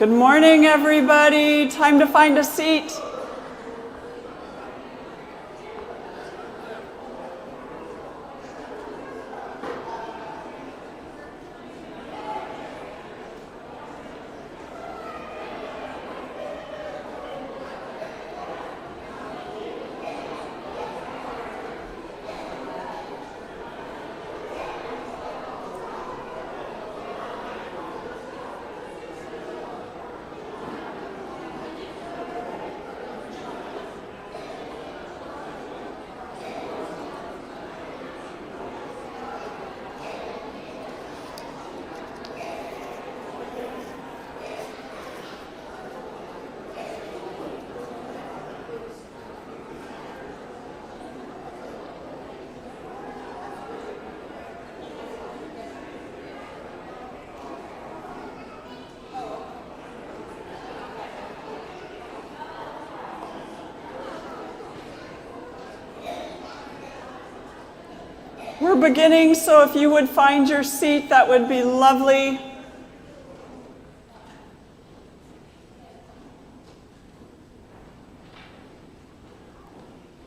Good morning, everybody. Time to find a seat. We're beginning, so if you would find your seat, that would be lovely.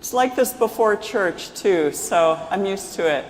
It's like this before church, too, so I'm used to it.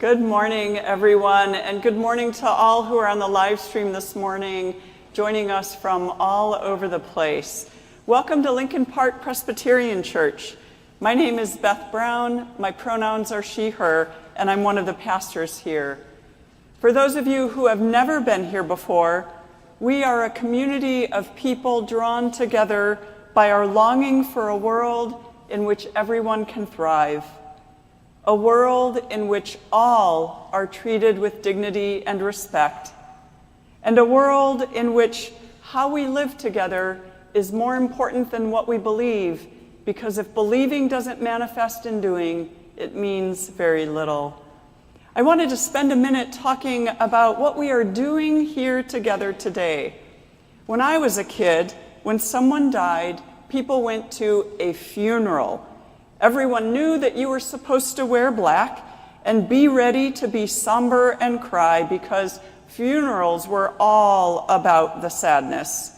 Good morning, everyone, and good morning to all who are on the live stream this morning, joining us from all over the place. Welcome to Lincoln Park Presbyterian Church. My name is Beth Brown. My pronouns are she, her, and I'm one of the pastors here. For those of you who have never been here before, we are a community of people drawn together by our longing for a world in which everyone can thrive. A world in which all are treated with dignity and respect, and a world in which how we live together is more important than what we believe, because if believing doesn't manifest in doing, it means very little. I wanted to spend a minute talking about what we are doing here together today. When I was a kid, when someone died, people went to a funeral. Everyone knew that you were supposed to wear black and be ready to be somber and cry because funerals were all about the sadness.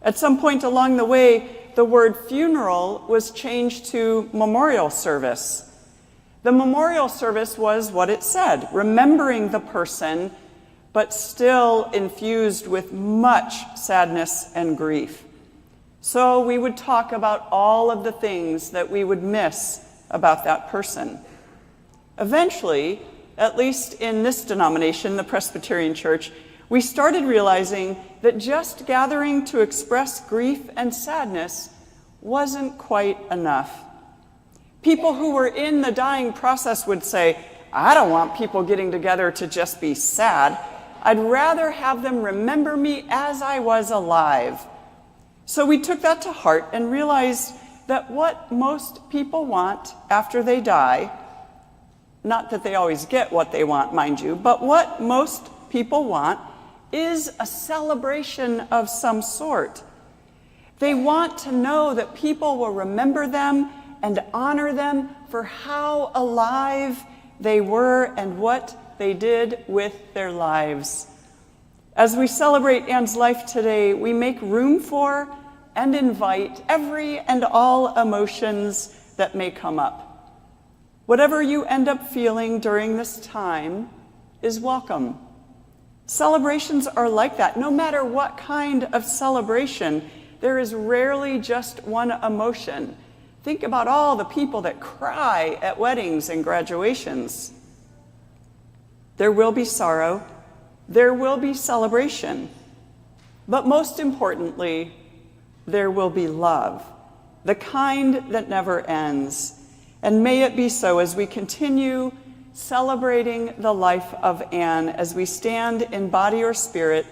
At some point along the way, the word funeral was changed to memorial service. The memorial service was what it said, remembering the person, but still infused with much sadness and grief. So we would talk about all of the things that we would miss about that person. Eventually, at least in this denomination, the Presbyterian Church, we started realizing that just gathering to express grief and sadness wasn't quite enough. People who were in the dying process would say, I don't want people getting together to just be sad. I'd rather have them remember me as I was alive. So we took that to heart and realized that what most people want after they die, not that they always get what they want, mind you, but what most people want is a celebration of some sort. They want to know that people will remember them and honor them for how alive they were and what they did with their lives. As we celebrate Anne's life today, we make room for and invite every and all emotions that may come up. Whatever you end up feeling during this time is welcome. Celebrations are like that. No matter what kind of celebration, there is rarely just one emotion. Think about all the people that cry at weddings and graduations. There will be sorrow. There will be celebration, but most importantly, there will be love, the kind that never ends. And may it be so as we continue celebrating the life of Anne, as we stand in body or spirit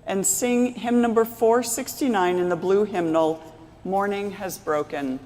and sing hymn number 469 in the blue hymnal, Morning has broken.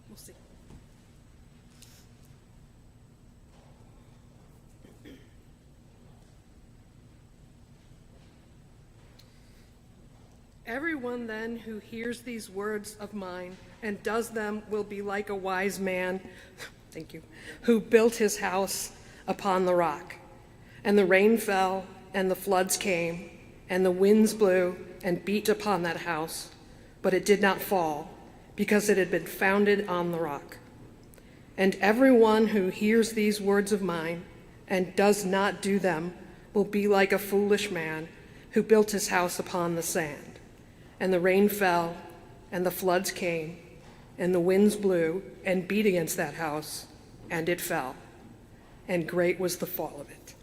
We'll see. Everyone then who hears these words of mine and does them will be like a wise man, thank you, who built his house upon the rock. And the rain fell, and the floods came, and the winds blew and beat upon that house, but it did not fall, because it had been founded on the rock. And everyone who hears these words of mine and does not do them will be like a foolish man who built his house upon the sand. And the rain fell, and the floods came, and the winds blew and beat against that house, and it fell. And great was the fall of it.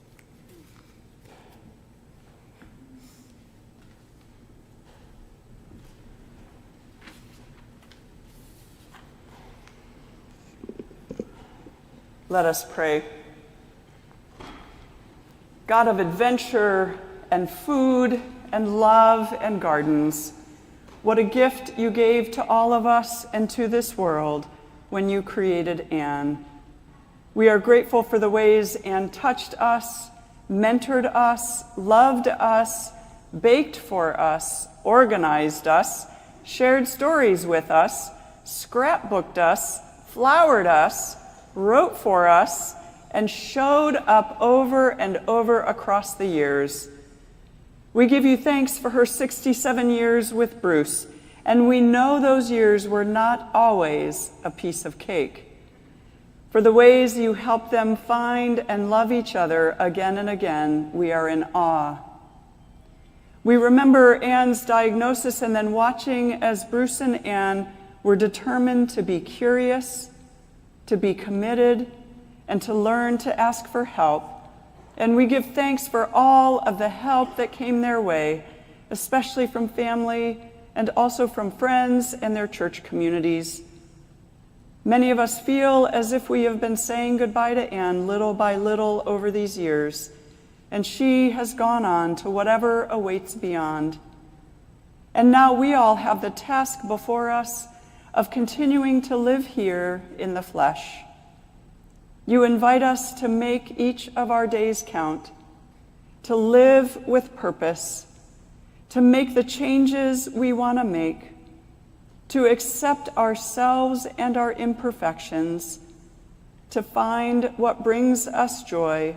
Let us pray. God of adventure and food and love and gardens, what a gift you gave to all of us and to this world when you created Anne. We are grateful for the ways Anne touched us, mentored us, loved us, baked for us, organized us, shared stories with us, scrapbooked us, flowered us, wrote for us, and showed up over and over across the years. We give you thanks for her 67 years with Bruce, and we know those years were not always a piece of cake. For the ways you helped them find and love each other again and again, we are in awe. We remember Anne's diagnosis and then watching as Bruce and Anne were determined to be curious, to be committed, and to learn to ask for help. And we give thanks for all of the help that came their way, especially from family and also from friends and their church communities. Many of us feel as if we have been saying goodbye to Anne little by little over these years, and she has gone on to whatever awaits beyond. And now we all have the task before us of continuing to live here in the flesh. You invite us to make each of our days count, to live with purpose, to make the changes we want to make, to accept ourselves and our imperfections, to find what brings us joy,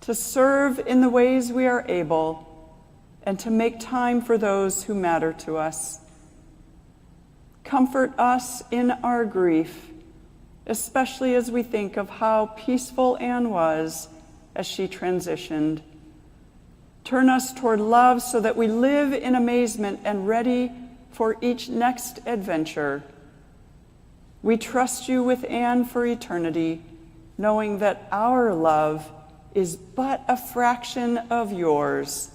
to serve in the ways we are able, and to make time for those who matter to us. Comfort us in our grief, especially as we think of how peaceful Anne was as she transitioned. Turn us toward love so that we live in amazement and ready for each next adventure. We trust you with Anne for eternity, knowing that our love is but a fraction of yours,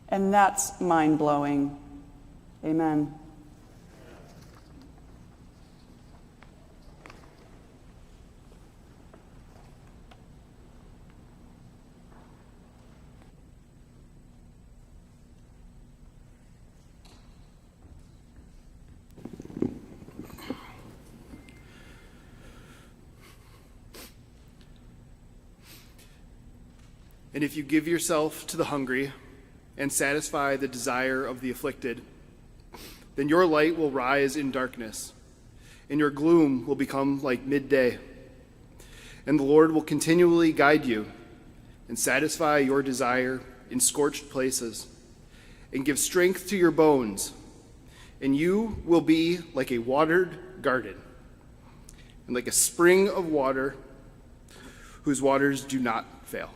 and that's mind-blowing. Amen. And if you give yourself to the hungry and satisfy the desire of the afflicted, then your light will rise in darkness, and your gloom will become like midday. And the Lord will continually guide you and satisfy your desire in scorched places, and give strength to your bones, and you will be like a watered garden, and like a spring of water whose waters do not fail.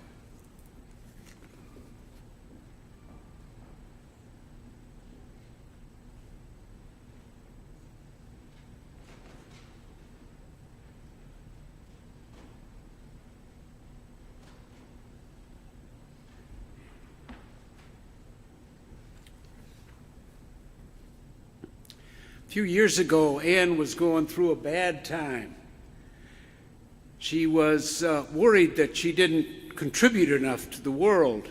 A few years ago, Anne was going through a bad time. She was worried that she didn't contribute enough to the world.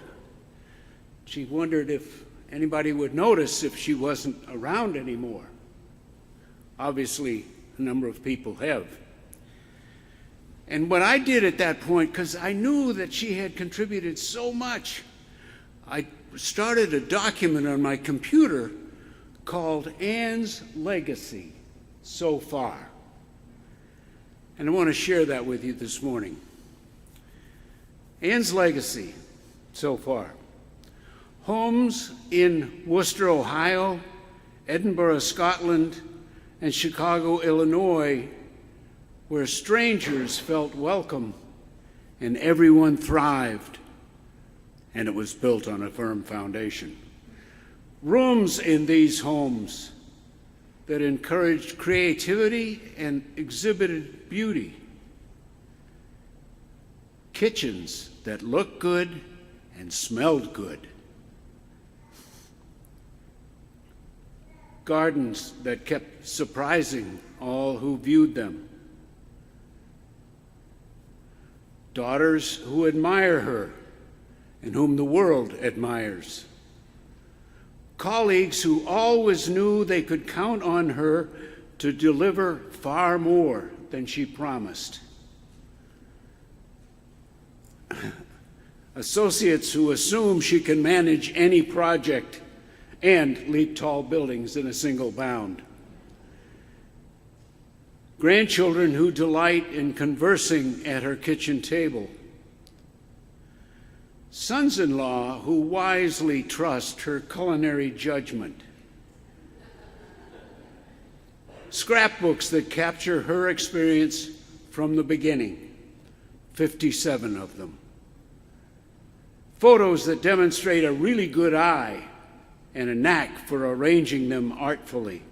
She wondered if anybody would notice if she wasn't around anymore. Obviously, a number of people have. And what I did at that point, because I knew that she had contributed so much, I started a document on my computer called Anne's Legacy So Far. And I want to share that with you this morning. Anne's legacy so far. Homes in Worcester, Ohio, Edinburgh, Scotland, and Chicago, Illinois, where strangers felt welcome and everyone thrived, and it was built on a firm foundation. Rooms in these homes that encouraged creativity and exhibited beauty. Kitchens that looked good and smelled good. Gardens that kept surprising all who viewed them. Daughters who admire her and whom the world admires. Colleagues who always knew they could count on her to deliver far more than she promised. Associates who assume she can manage any project and leap tall buildings in a single bound. Grandchildren who delight in conversing at her kitchen table. Sons-in-law who wisely trust her culinary judgment. Scrapbooks that capture her experience from the beginning, 57 of them. Photos that demonstrate a really good eye and a knack for arranging them artfully.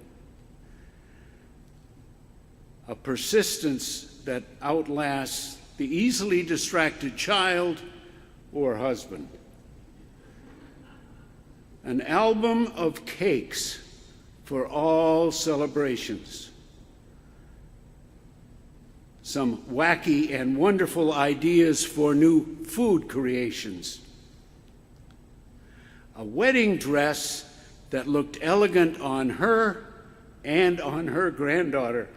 A persistence that outlasts the easily distracted child or husband. An album of cakes for all celebrations. Some wacky and wonderful ideas for new food creations. A wedding dress that looked elegant on her and on her granddaughter.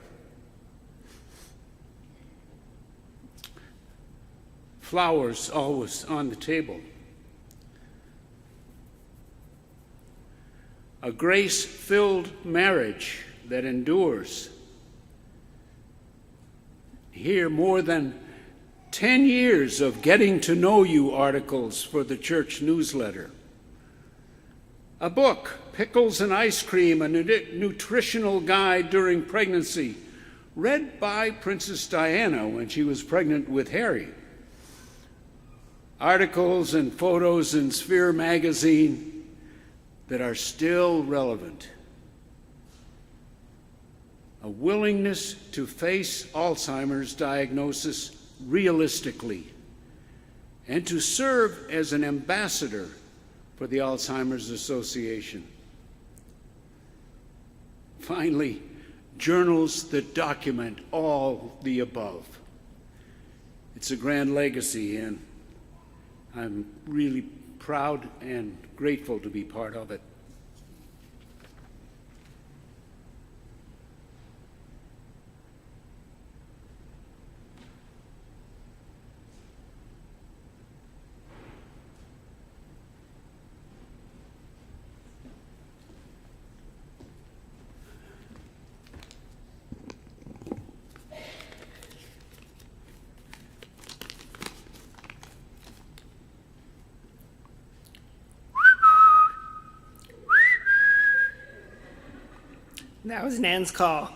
Flowers always on the table. A grace-filled marriage that endures. Here, more than 10 years of getting to know you articles for the church newsletter. A book, Pickles and Ice Cream, a nutritional guide during pregnancy, read by Princess Diana when she was pregnant with Harry. Articles and photos in Sphere magazine that are still relevant. A willingness to face Alzheimer's diagnosis realistically and to serve as an ambassador for the Alzheimer's Association. Finally, journals that document all the above. It's a grand legacy, and I'm really proud and grateful to be part of it. That was Nan's call,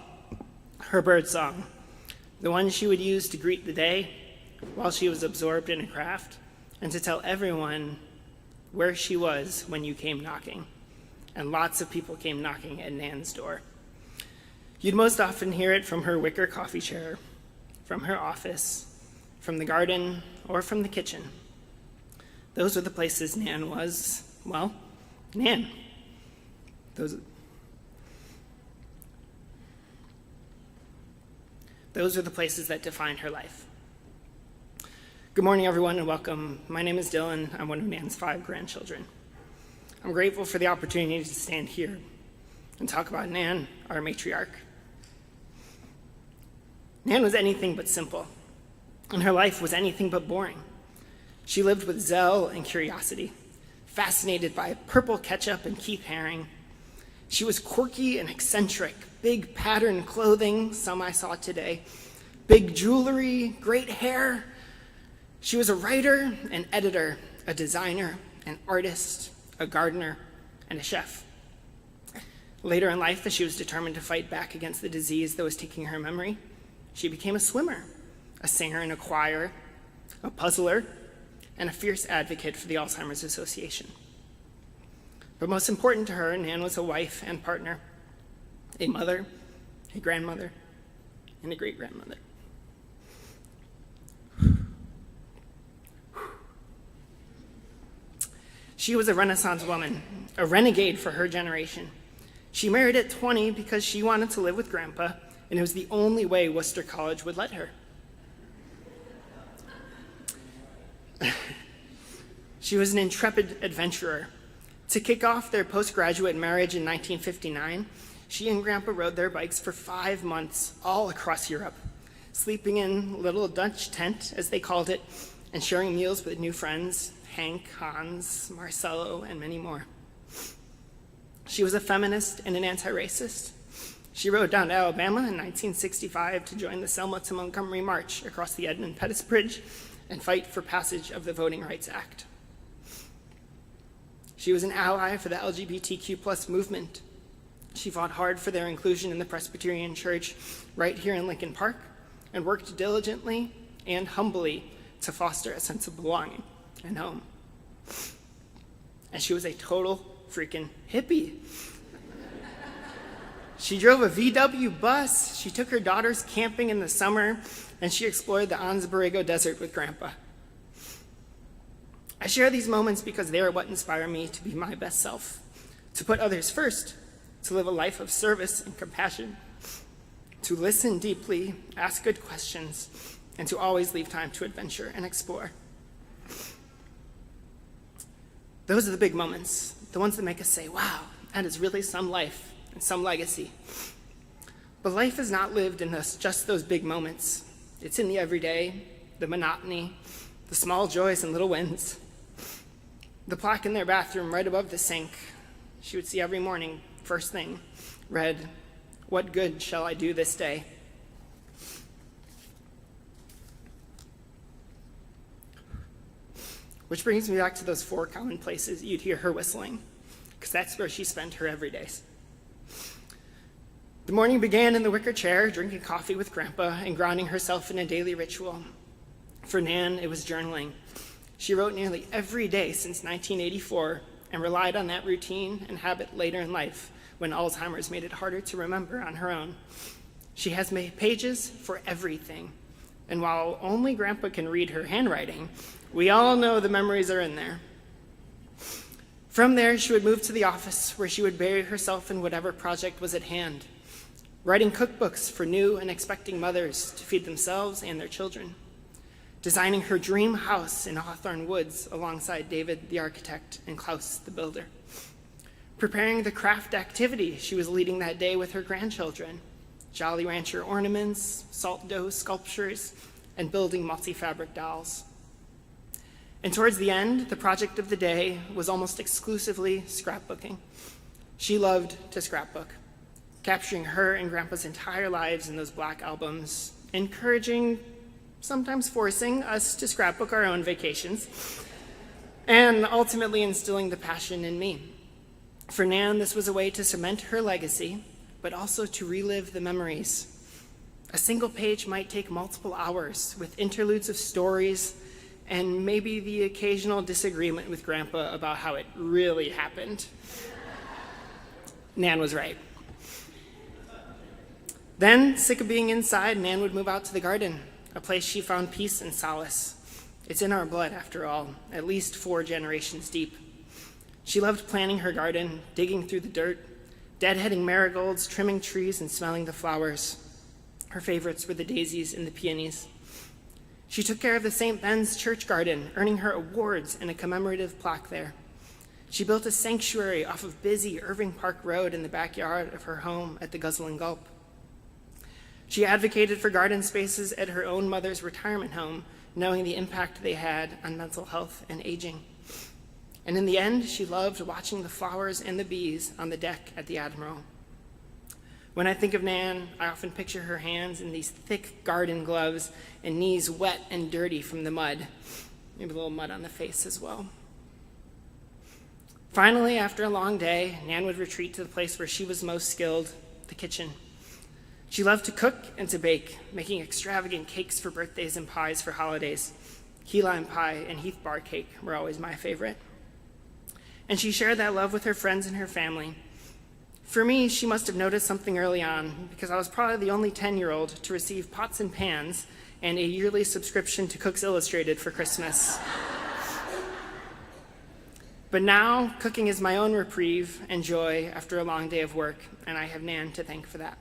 her bird song, the one she would use to greet the day while she was absorbed in a craft and to tell everyone where she was when you came knocking. And lots of people came knocking at Nan's door. You'd most often hear it from her wicker coffee chair, from her office, from the garden, or from the kitchen. Those were the places Nan was, well, Nan. Those are the places that defined her life. Good morning, everyone, and welcome. My name is Dylan. I'm one of Nan's 5 grandchildren. I'm grateful for the opportunity to stand here and talk about Nan, our matriarch. Nan was anything but simple, and her life was anything but boring. She lived with zeal and curiosity, fascinated by purple ketchup and Keith Haring. She was quirky and eccentric, big patterned clothing, some I saw today, big jewelry, great hair. She was a writer, an editor, a designer, an artist, a gardener, and a chef. Later in life, as she was determined to fight back against the disease that was taking her memory, she became a swimmer, a singer in a choir, a puzzler, and a fierce advocate for the Alzheimer's Association. But most important to her, Nan was a wife and partner, a mother, a grandmother, and a great-grandmother. She was a Renaissance woman, a renegade for her generation. She married at 20 because she wanted to live with Grandpa, and it was the only way Worcester College would let her. She was an intrepid adventurer. To kick off their postgraduate marriage in 1959, she and Grandpa rode their bikes for 5 months all across Europe, sleeping in a little Dutch tent, as they called it, and sharing meals with new friends, Hank, Hans, Marcelo, and many more. She was a feminist and an anti-racist. She rode down to Alabama in 1965 to join the Selma to Montgomery March across the Edmund Pettus Bridge and fight for passage of the Voting Rights Act. She was an ally for the LGBTQ+ movement. She fought hard for their inclusion in the Presbyterian Church right here in Lincoln Park and worked diligently and humbly to foster a sense of belonging and home. And she was a total freaking hippie. She drove a VW bus, she took her daughters camping in the summer, and she explored the Ansbarigo Desert with Grandpa. I share these moments because they are what inspire me to be my best self, to put others first, to live a life of service and compassion, to listen deeply, ask good questions, and to always leave time to adventure and explore. Those are the big moments, the ones that make us say, wow, that is really some life and some legacy. But life is not lived in just those big moments. It's in the everyday, the monotony, the small joys and little wins. The plaque in their bathroom right above the sink, she would see every morning, first thing, read, "What good shall I do this day?" Which brings me back to those 4 common places you'd hear her whistling, because that's where she spent her everydays. The morning began in the wicker chair, drinking coffee with Grandpa and grounding herself in a daily ritual. For Nan, it was journaling. She wrote nearly every day since 1984 and relied on that routine and habit later in life when Alzheimer's made it harder to remember on her own. She has made pages for everything, and while only Grandpa can read her handwriting, we all know the memories are in there. From there, she would move to the office where she would bury herself in whatever project was at hand, writing cookbooks for new and expecting mothers to feed themselves and their children, designing her dream house in Hawthorne Woods alongside David the architect and Klaus the builder, preparing the craft activity she was leading that day with her grandchildren, Jolly Rancher ornaments, salt dough sculptures, and building multi-fabric dolls. And towards the end, the project of the day was almost exclusively scrapbooking. She loved to scrapbook, capturing her and Grandpa's entire lives in those black albums, encouraging, sometimes forcing, us to scrapbook our own vacations, and ultimately instilling the passion in me. For Nan, this was a way to cement her legacy, but also to relive the memories. A single page might take multiple hours with interludes of stories and maybe the occasional disagreement with Grandpa about how it really happened. Nan was right. Then, sick of being inside, Nan would move out to the garden, a place she found peace and solace. It's in our blood, after all, at least 4 generations deep. She loved planning her garden, digging through the dirt, deadheading marigolds, trimming trees, and smelling the flowers. Her favorites were the daisies and the peonies. She took care of the St. Ben's church garden, earning her awards and a commemorative plaque there. She built a sanctuary off of busy Irving Park Road in the backyard of her home at the Guzzling Gulp. She advocated for garden spaces at her own mother's retirement home, knowing the impact they had on mental health and aging. And in the end, she loved watching the flowers and the bees on the deck at the Admiral. When I think of Nan, I often picture her hands in these thick garden gloves and knees wet and dirty from the mud, maybe a little mud on the face as well. Finally, after a long day, Nan would retreat to the place where she was most skilled, the kitchen. She loved to cook and to bake, making extravagant cakes for birthdays and pies for holidays. Key lime pie and Heath bar cake were always my favorite. And she shared that love with her friends and her family. For me, she must have noticed something early on, because I was probably the only 10-year-old to receive pots and pans and a yearly subscription to Cooks Illustrated for Christmas. But now, cooking is my own reprieve and joy after a long day of work, and I have Nan to thank for that.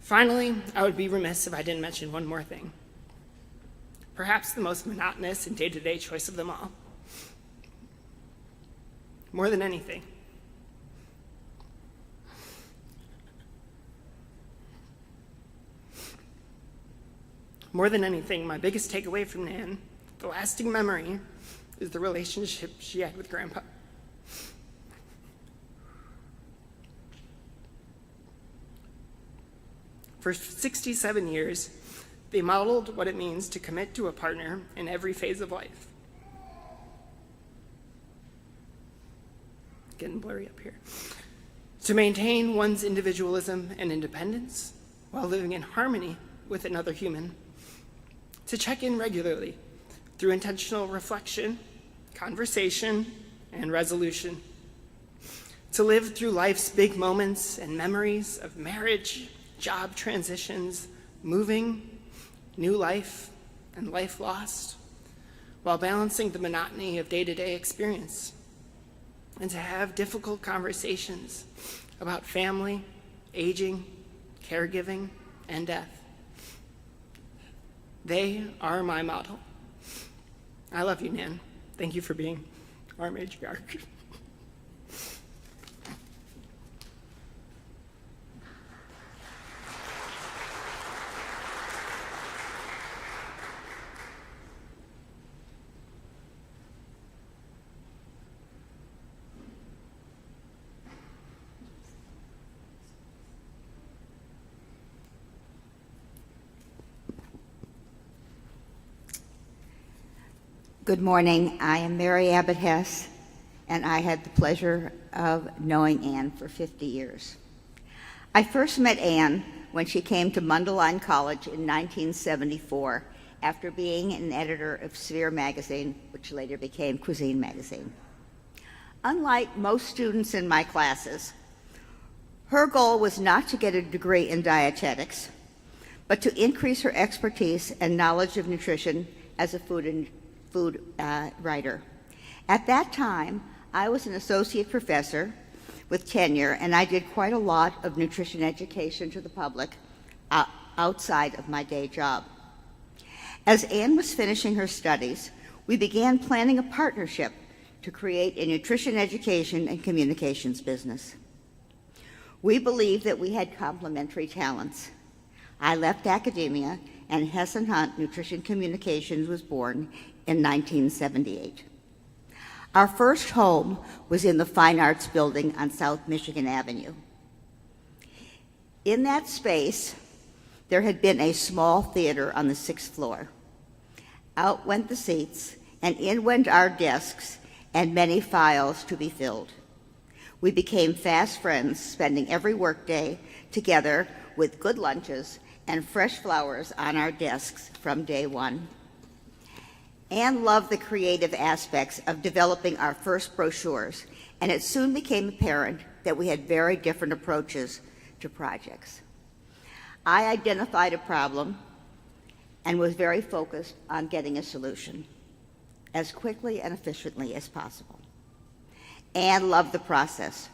Finally, I would be remiss if I didn't mention one more thing. Perhaps the most monotonous and day-to-day choice of them all. More than anything, my biggest takeaway from Nan, the lasting memory, is the relationship she had with Grandpa. For 67 years, they modeled what it means to commit to a partner in every phase of life. Getting blurry up here. To maintain one's individualism and independence while living in harmony with another human. To check in regularly through intentional reflection, conversation, and resolution. To live through life's big moments and memories of marriage, job transitions, moving, new life, and life lost, while balancing the monotony of day-to-day experience. And to have difficult conversations about family, aging, caregiving, and death. They are my model. I love you, Nan. Thank you for being our matriarch. Good morning. I am Mary Abbott Hess, and I had the pleasure of knowing Anne for 50 years. I first met Anne when she came to Mundelein College in 1974 after being an editor of Sphere magazine, which later became Cuisine magazine. Unlike most students in my classes, her goal was not to get a degree in dietetics, but to increase her expertise and knowledge of nutrition as a food writer. At that time, I was an associate professor with tenure, and I did quite a lot of nutrition education to the public outside of my day job. As Anne was finishing her studies, we began planning a partnership to create a nutrition education and communications business. We believed that we had complementary talents. I left academia, and Hess & Hunt Nutrition Communications was born in 1978. Our first home was in the Fine Arts Building on South Michigan Avenue. In that space, there had been a small theater on the 6th floor. Out went the seats, and in went our desks and many files to be filled. We became fast friends, spending every workday together with good lunches and fresh flowers on our desks from day one. Anne loved the creative aspects of developing our first brochures, and it soon became apparent that we had very different approaches to projects. I identified a problem and was very focused on getting a solution as quickly and efficiently as possible. Anne loved the process.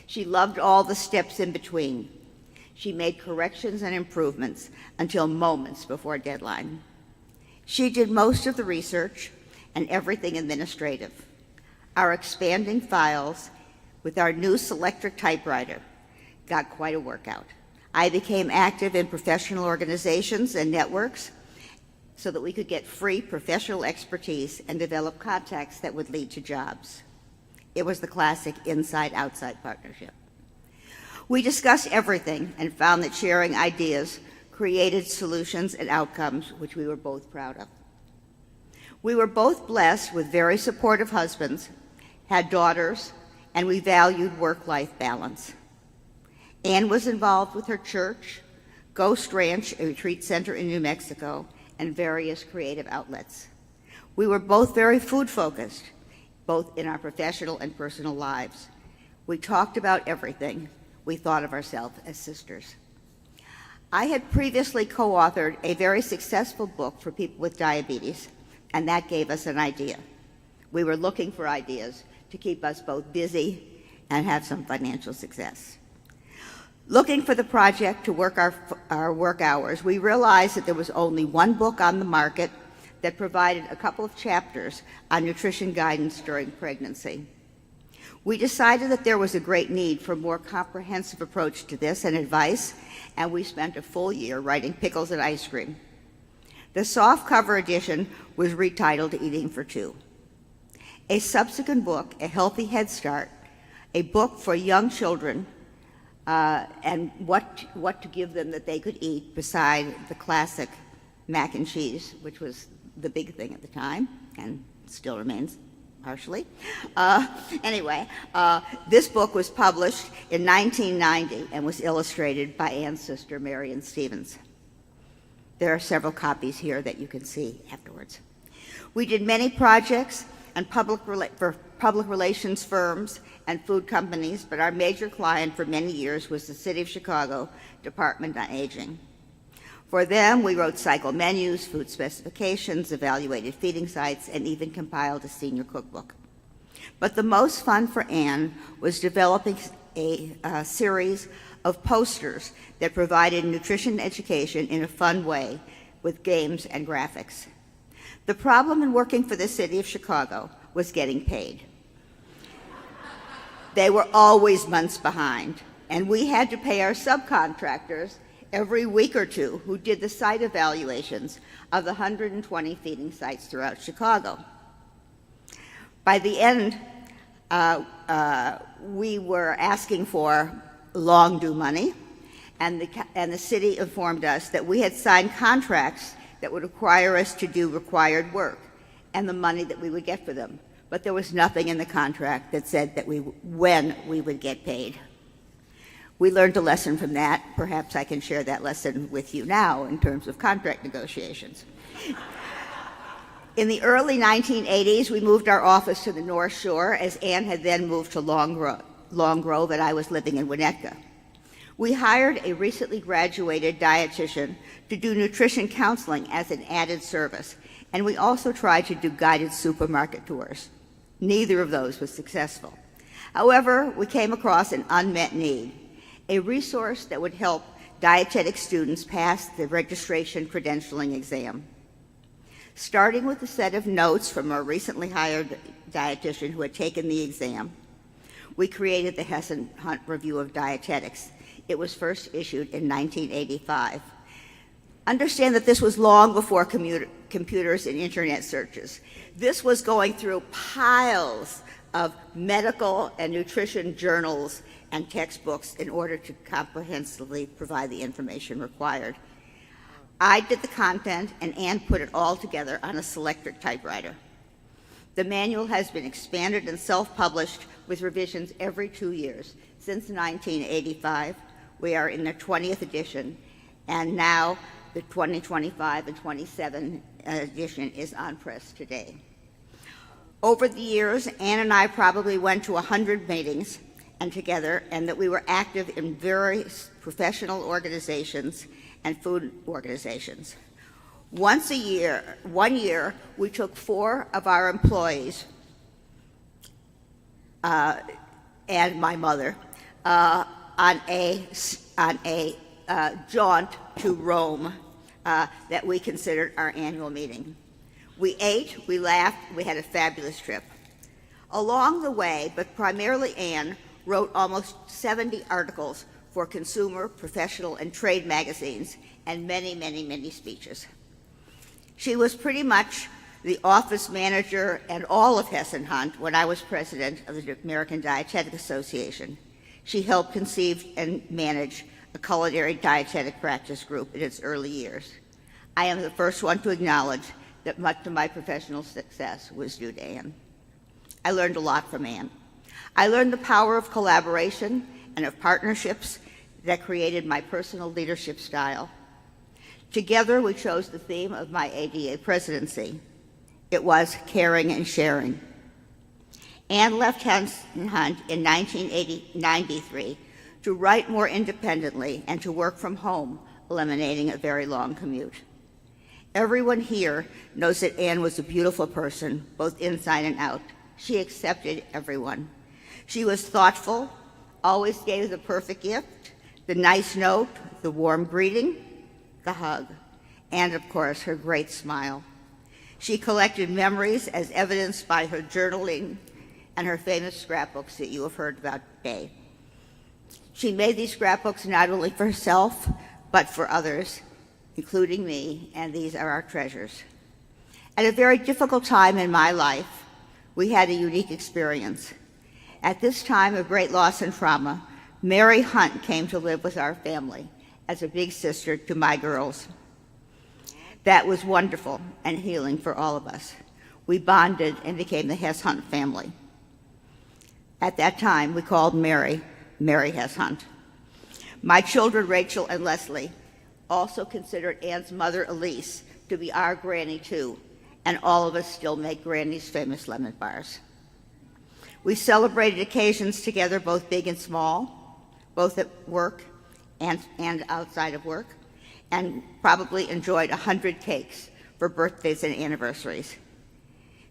She loved all the steps in between. She made corrections and improvements until moments before deadline. She did most of the research and everything administrative. Our expanding files with our new Selectric typewriter got quite a workout. I became active in professional organizations and networks so that we could get free professional expertise and develop contacts that would lead to jobs. It was the classic inside-outside partnership. We discussed everything and found that sharing ideas created solutions and outcomes which we were both proud of. We were both blessed with very supportive husbands, had daughters, and we valued work-life balance. Anne was involved with her church, Ghost Ranch, a retreat center in New Mexico, and various creative outlets. We were both very food-focused, both in our professional and personal lives. We talked about everything. We thought of ourselves as sisters. I had previously co-authored a very successful book for people with diabetes, and that gave us an idea. We were looking for ideas to keep us both busy and have some financial success. Looking for the project to work our work hours, we realized that there was only one book on the market that provided a couple of chapters on nutrition guidance during pregnancy. We decided that there was a great need for a more comprehensive approach to this and advice, and we spent a full year writing Pickles and Ice Cream. The softcover edition was retitled Eating for Two. A subsequent book, A Healthy Head Start, a book for young children and what to give them that they could eat beside the classic mac and cheese, which was the big thing at the time and still remains partially. This book was published in 1990 and was illustrated by Anne's sister, Marion Stevens. There are several copies here that you can see afterwards. We did many projects and for public relations firms and food companies, but our major client for many years was the City of Chicago Department on Aging. For them, we wrote cycle menus, food specifications, evaluated feeding sites, and even compiled a senior cookbook. But the most fun for Anne was developing a series of posters that provided nutrition education in a fun way with games and graphics. The problem in working for the City of Chicago was getting paid. They were always months behind, and we had to pay our subcontractors every week or two who did the site evaluations of the 120 feeding sites throughout Chicago. By the end, we were asking for long due money, and the city informed us that we had signed contracts that would require us to do required work, and the money that we would get for them. But there was nothing in the contract that said that when we would get paid. We learned a lesson from that. Perhaps I can share that lesson with you now in terms of contract negotiations. In the early 1980s, we moved our office to the North Shore, as Ann had then moved to Long Grove and I was living in Winnetka. We hired a recently graduated dietitian to do nutrition counseling as an added service, and we also tried to do guided supermarket tours. Neither of those was successful. However, we came across an unmet need, a resource that would help dietetic students pass the registration credentialing exam. Starting with a set of notes from our recently hired dietitian who had taken the exam, we created the Hessen Hunt Review of Dietetics. It was first issued in 1985. Understand that this was long before computers and internet searches. This was going through piles of medical and nutrition journals and textbooks in order to comprehensively provide the information required. I did the content, and Ann put it all together on a Selectric typewriter. The manual has been expanded and self-published with revisions every 2 years. Since 1985, we are in the 20th edition, and now the 2025 and 27 edition is on press today. Over the years, Ann and I probably went to 100 meetings and that we were active in various professional organizations and food organizations. One year, we took 4 of our employees and my mother on a jaunt to Rome that we considered our annual meeting. We ate, we laughed, we had a fabulous trip. Along the way, but primarily Ann, wrote almost 70 articles for consumer, professional, and trade magazines, and many, many, many speeches. She was pretty much the office manager and all of Hessen Hunt when I was president of the American Dietetic Association. She helped conceive and manage a culinary dietetic practice group in its early years. I am the first one to acknowledge that much of my professional success was due to Ann. I learned a lot from Ann. I learned the power of collaboration and of partnerships that created my personal leadership style. Together, we chose the theme of my ADA presidency. It was caring and sharing. Ann left Hessen Hunt in 1993 to write more independently and to work from home, eliminating a very long commute. Everyone here knows that Ann was a beautiful person, both inside and out. She accepted everyone. She was thoughtful, always gave the perfect gift, the nice note, the warm greeting, the hug, and of course, her great smile. She collected memories as evidenced by her journaling and her famous scrapbooks that you have heard about today. She made these scrapbooks not only for herself, but for others, including me, and these are our treasures. At a very difficult time in my life, we had a unique experience. At this time of great loss and trauma, Mary Hunt came to live with our family as a big sister to my girls. That was wonderful and healing for all of us. We bonded and became the Hess Hunt family. At that time, we called Mary Hess Hunt. My children, Rachel and Leslie, also considered Ann's mother, Elise, to be our granny too, and all of us still make Granny's famous lemon bars. We celebrated occasions together, both big and small, both at work and outside of work, and probably enjoyed 100 cakes for birthdays and anniversaries.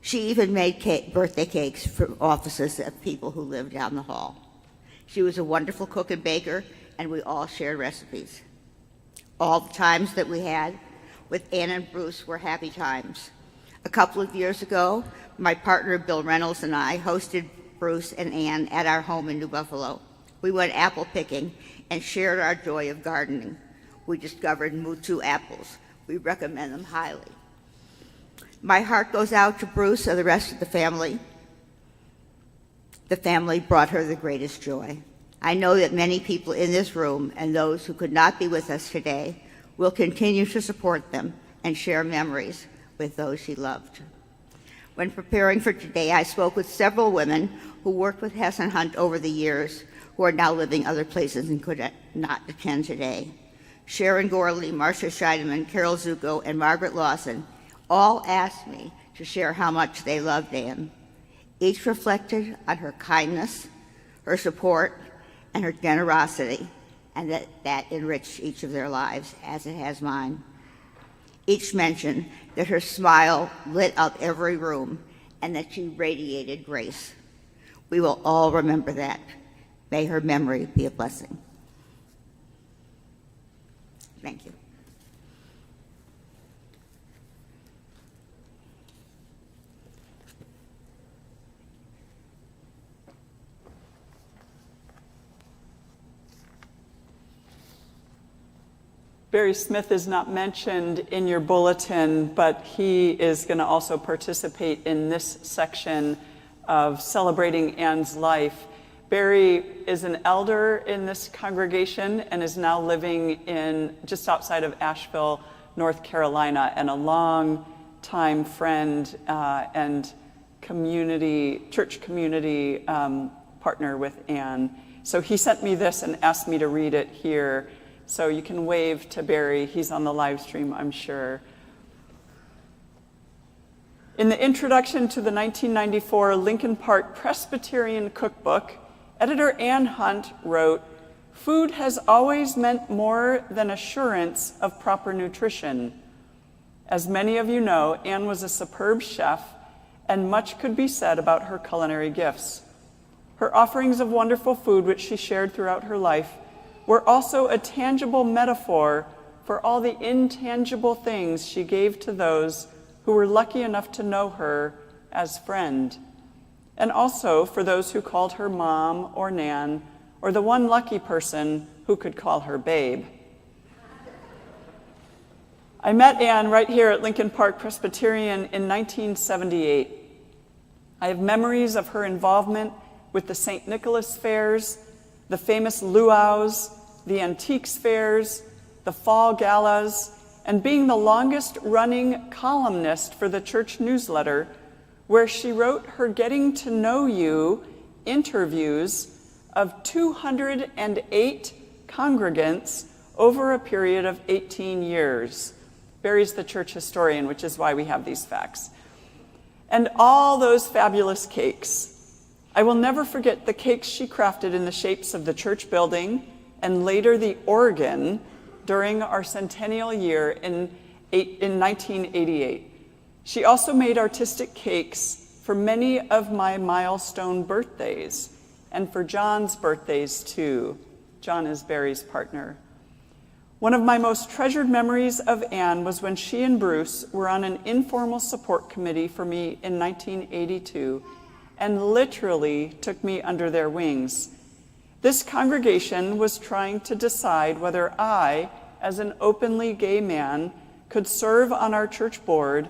She even made birthday cakes for offices of people who lived down the hall. She was a wonderful cook and baker, and we all shared recipes. All the times that we had with Ann and Bruce were happy times. A couple of years ago, my partner Bill Reynolds and I hosted Bruce and Ann at our home in New Buffalo. We went apple picking and shared our joy of gardening. We discovered Mutu apples. We recommend them highly. My heart goes out to Bruce and the rest of the family. The family brought her the greatest joy. I know that many people in this room and those who could not be with us today will continue to support them and share memories with those she loved. When preparing for today, I spoke with several women who worked with Hess and Hunt over the years, who are now living other places and could not attend today. Sharon Gorley, Marcia Scheidemann, Carol Zucco, and Margaret Lawson all asked me to share how much they loved Anne. Each reflected on her kindness, her support, and her generosity, and that enriched each of their lives, as it has mine. Each mentioned that her smile lit up every room and that she radiated grace. We will all remember that. May her memory be a blessing. Thank you. Barry Smith is not mentioned in your bulletin, but he is going to also participate in this section of celebrating Anne's life. Barry is an elder in this congregation and is now living in just outside of Asheville, North Carolina, and a long-time friend and church community partner with Anne. So he sent me this and asked me to read it here. So you can wave to Barry. He's on the live stream, I'm sure. In the introduction to the 1994 Lincoln Park Presbyterian Cookbook, editor Anne Hunt wrote, "Food has always meant more than assurance of proper nutrition. As many of you know, Anne was a superb chef, and much could be said about her culinary gifts. Her offerings of wonderful food, which she shared throughout her life, were also a tangible metaphor for all the intangible things she gave to those who were lucky enough to know her as friend, and also for those who called her mom or nan, or the one lucky person who could call her babe." I met Anne right here at Lincoln Park Presbyterian in 1978. I have memories of her involvement with the St. Nicholas fairs, the famous luau's, the antiques fairs, the fall galas, and being the longest-running columnist for the church newsletter, where she wrote her Getting to Know You interviews of 208 congregants over a period of 18 years. Barry's the church historian, which is why we have these facts. And all those fabulous cakes. I will never forget the cakes she crafted in the shapes of the church building and later the organ during our centennial year in 1988. She also made artistic cakes for many of my milestone birthdays and for John's birthdays too. John is Barry's partner. One of my most treasured memories of Anne was when she and Bruce were on an informal support committee for me in 1982 and literally took me under their wings. This congregation was trying to decide whether I, as an openly gay man, could serve on our church board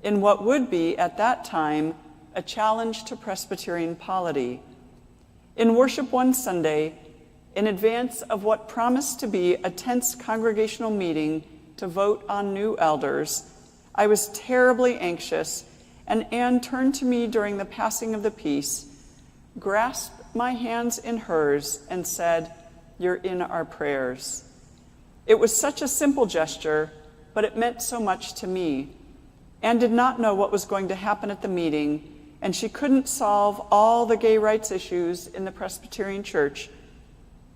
in what would be, at that time, a challenge to Presbyterian polity. In worship one Sunday, in advance of what promised to be a tense congregational meeting to vote on new elders, I was terribly anxious, and Anne turned to me during the passing of the peace, grasped my hands in hers, and said, "You're in our prayers." It was such a simple gesture, but it meant so much to me. Anne did not know what was going to happen at the meeting, and she couldn't solve all the gay rights issues in the Presbyterian Church,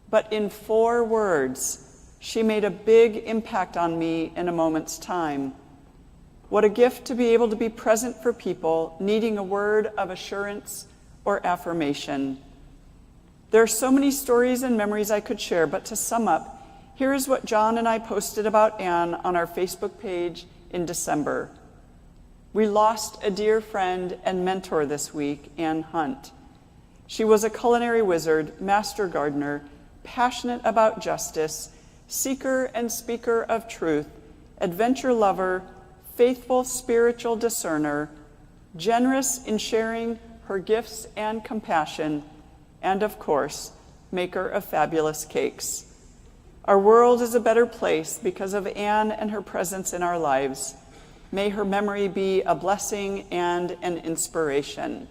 but in 4 words, she made a big impact on me in a moment's time. What a gift to be able to be present for people needing a word of assurance or affirmation. There are so many stories and memories I could share, but to sum up, here is what John and I posted about Anne on our Facebook page in December. We lost a dear friend and mentor this week, Anne Hunt. She was a culinary wizard, master gardener, passionate about justice, seeker and speaker of truth, adventure lover, faithful spiritual discerner, generous in sharing her gifts and compassion, and of course, maker of fabulous cakes. Our world is a better place because of Anne and her presence in our lives. May her memory be a blessing and an inspiration.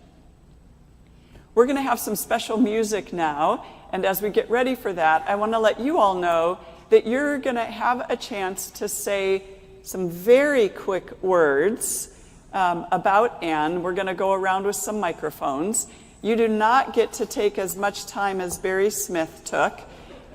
We're going to have some special music now, and as we get ready for that, I want to let you all know that you're going to have a chance to say some very quick words about Anne. We're going to go around with some microphones. You do not get to take as much time as Barry Smith took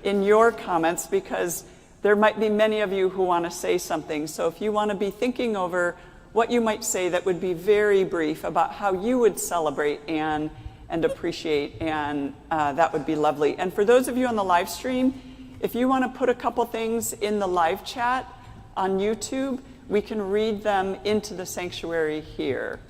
in your comments because there might be many of you who want to say something. So if you want to be thinking over what you might say that would be very brief about how you would celebrate Anne and appreciate Anne, that would be lovely. And for those of you on the live stream, if you want to put a couple things in the live chat on YouTube, we can read them into the sanctuary here.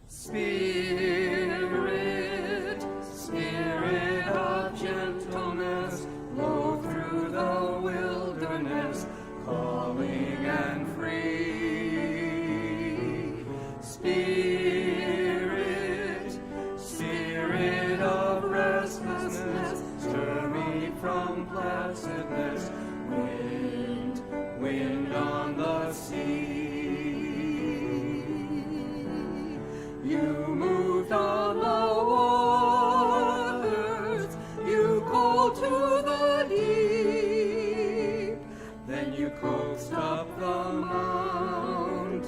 Spirit, Spirit of gentleness, blow through the wilderness, calling and free. Spirit, Spirit of restlessness, stir me from placidness, wind, wind on the sea. You moved on the waters, you called to the deep, then you coaxed up the mountains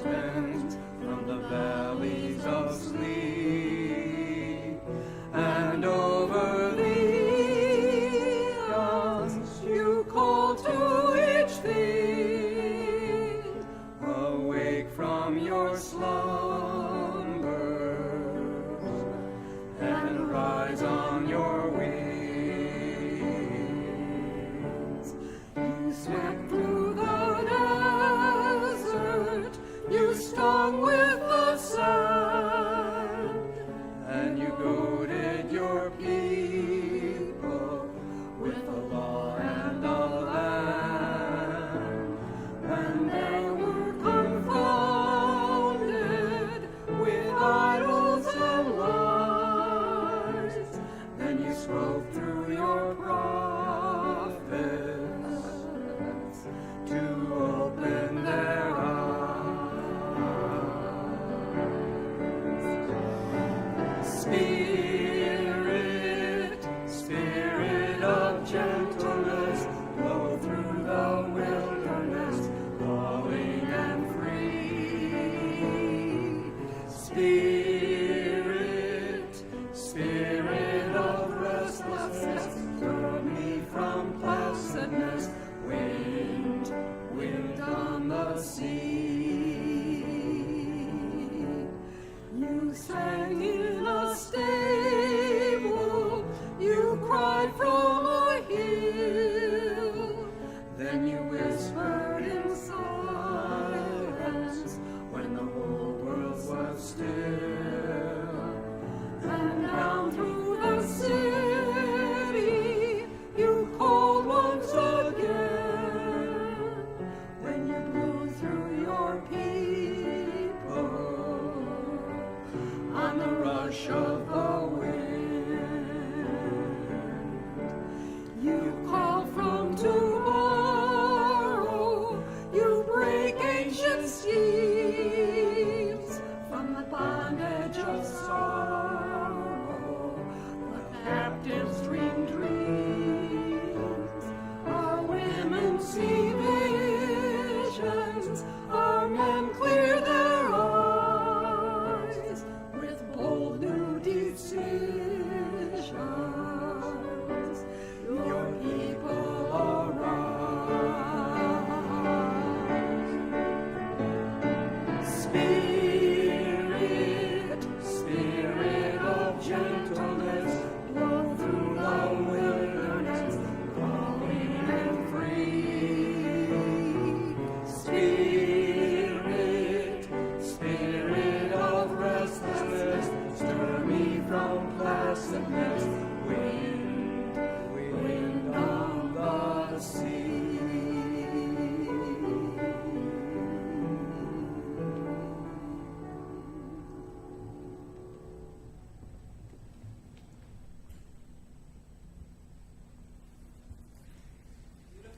from the valleys of sleep, and over the eons you called to each thing, awake from your slumber. Rise on your wings. You swept through the desert, you stung with the sand, and you goaded your people with the law and the land, and they were confounded with idols and lies. You spoke through your prophets to open their eyes. Spirit, Spirit of gentleness, blow through the wilderness, calling and free. Spirit, Spirit of restlessness, stir me from placidness, wind, wind on the sea. You sang in a stable, you cried from a hill, then you whispered in silence when the whole world was still, and down through the city you called once again, when you blew through your people on the rush of the wind. You call from tomorrow, you break ancient schemes from the bondage of sorrow.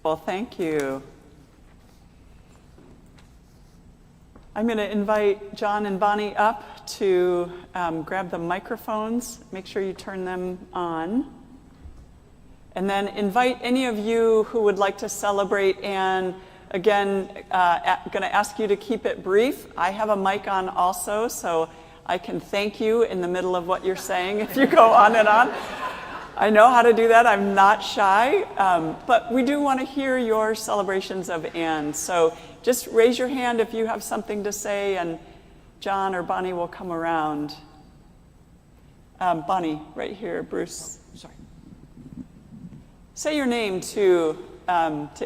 Well, thank you. I'm going to invite John and Bonnie up to grab the microphones. Make sure you turn them on. And then invite any of you who would like to celebrate Anne. Again, going to ask you to keep it brief. I have a mic on also, so I can thank you in the middle of what you're saying if you go on and on. I know how to do that. I'm not shy. But we do want to hear your celebrations of Anne. So just raise your hand if you have something to say, and John or Bonnie will come around. Bonnie, right here. Bruce. Sorry. Say your name to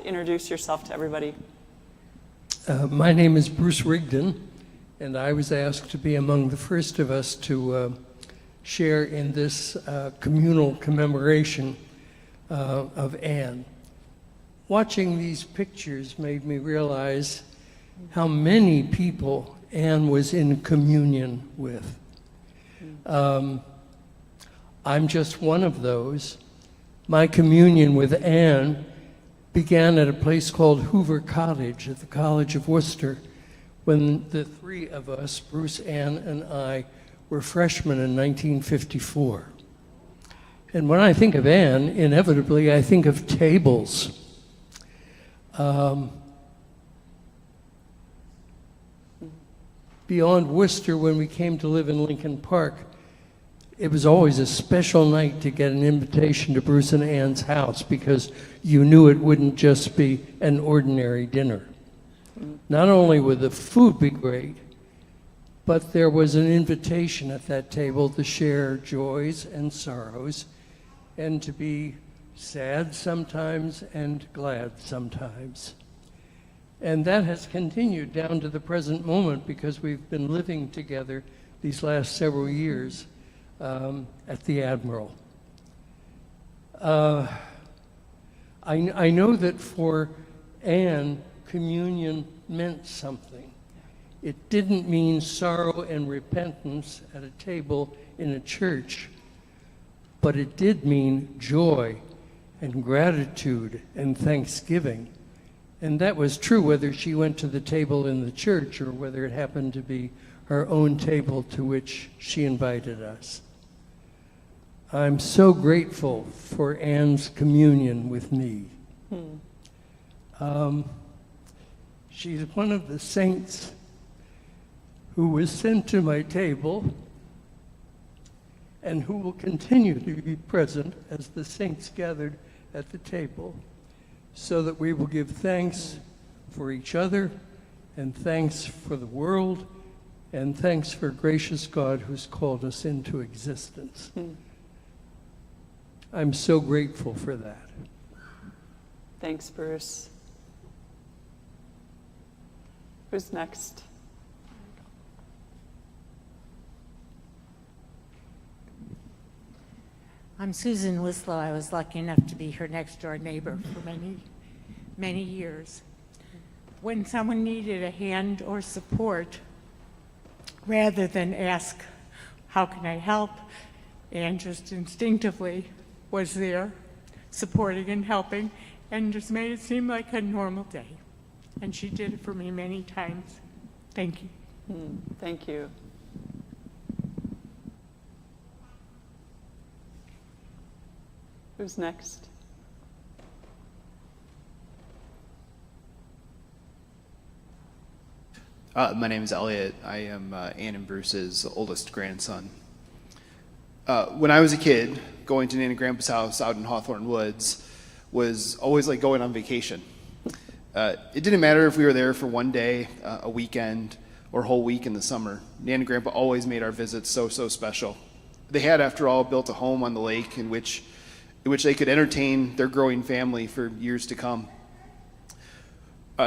introduce yourself to everybody. My name is Bruce Rigdon, and I was asked to be among the first of us to share in this communal commemoration of Anne. Watching these pictures made me realize how many people Anne was in communion with. I'm just one of those. My communion with Anne began at a place called Hoover Cottage at the College of Worcester when the three of us, Bruce, Anne, and I, were freshmen in 1954. And when I think of Anne, inevitably I think of tables. Beyond Worcester, when we came to live in Lincoln Park, it was always a special night to get an invitation to Bruce and Anne's house because you knew it wouldn't just be an ordinary dinner. Not only would the food be great, but there was an invitation at that table to share joys and sorrows and to be sad sometimes and glad sometimes. And that has continued down to the present moment because we've been living together these last several years at the Admiral. I know that for Anne, communion meant something. It didn't mean sorrow and repentance at a table in a church, but it did mean joy and gratitude and thanksgiving. And that was true whether she went to the table in the church or whether it happened to be her own table to which she invited us. I'm so grateful for Anne's communion with me. She's one of the saints who was sent to my table and who will continue to be present as the saints gathered at the table, so that we will give thanks for each other and thanks for the world and thanks for gracious God who's called us into existence. I'm so grateful for that. Thanks, Bruce. Who's next? I'm Susan Wislow. I was lucky enough to be her next door neighbor for many, many years. When someone needed a hand or support, rather than ask, how can I help? Anne just instinctively was there, supporting and helping, and just made it seem like a normal day. And she did it for me many times. Thank you. Thank you. Who's next? My name is Elliot. I am Anne and Bruce's oldest grandson. When I was a kid, going to Nan and Grandpa's house out in Hawthorne Woods was always like going on vacation. It didn't matter if we were there for one day, a weekend, or a whole week in the summer. Nan and Grandpa always made our visits so special. They had, after all, built a home on the lake in which they could entertain their growing family for years to come.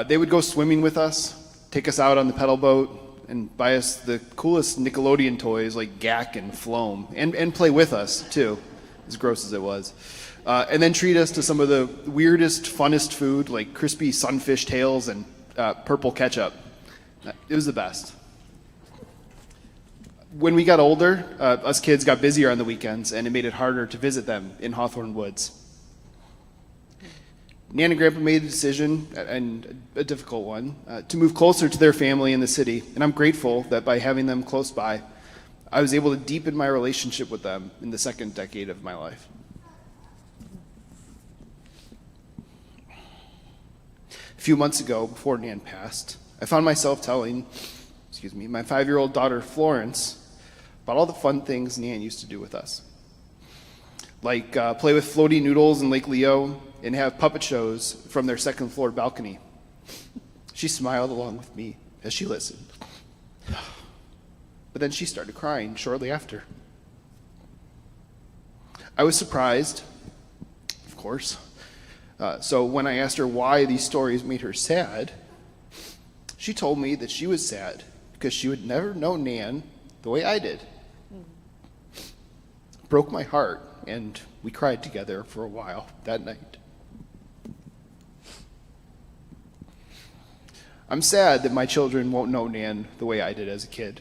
They would go swimming with us, take us out on the pedal boat, and buy us the coolest Nickelodeon toys like Gak and Floam, and play with us, too, as gross as it was. And then treat us to some of the weirdest, funnest food, like crispy sunfish tails and purple ketchup. It was the best. When we got older, us kids got busier on the weekends, and it made it harder to visit them in Hawthorne Woods. Nan and Grandpa made the decision, and a difficult one, to move closer to their family in the city, and I'm grateful that by having them close by, I was able to deepen my relationship with them in the second decade of my life. A few months ago, before Nan passed, I found myself telling, my 5-year-old daughter Florence about all the fun things Nan used to do with us. Like play with floaty noodles in Lake Leo and have puppet shows from their second floor balcony. She smiled along with me as she listened. But then she started crying shortly after. I was surprised, of course. So when I asked her why these stories made her sad, she told me that she was sad because she would never know Nan the way I did. It broke my heart, and we cried together for a while that night. I'm sad that my children won't know Nan the way I did as a kid.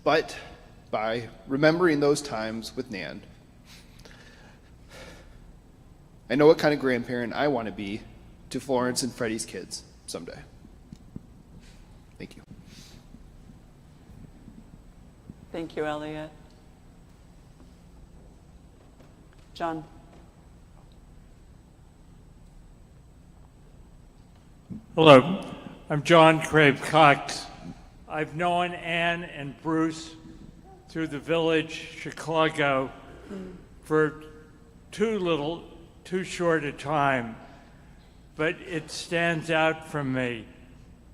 But by remembering those times with Nan, I know what kind of grandparent I want to be to Florence and Freddie's kids someday. Thank you. Thank you, Elliot. John. Hello, I'm John Craig Cox. I've known Ann and Bruce through the village, Chicago, for too short a time, but it stands out from me.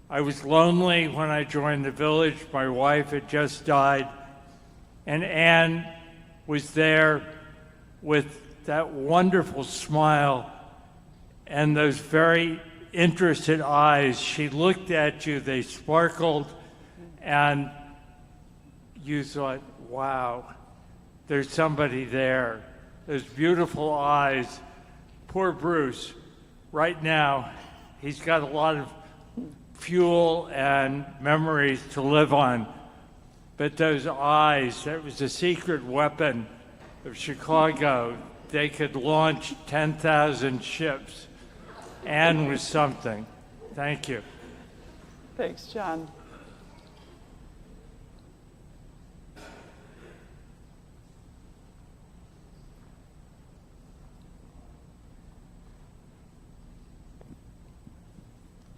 I was lonely when I joined the village. My wife had just died, and Ann was there with that wonderful smile and those very interested eyes. She looked at you, they sparkled, and you thought, wow, there's somebody there. Those beautiful eyes. Poor Bruce, right now, he's got a lot of fuel and memories to live on. But those eyes, that was a secret weapon of Chicago. They could launch 10,000 ships. Ann was something. Thank you. Thanks, John.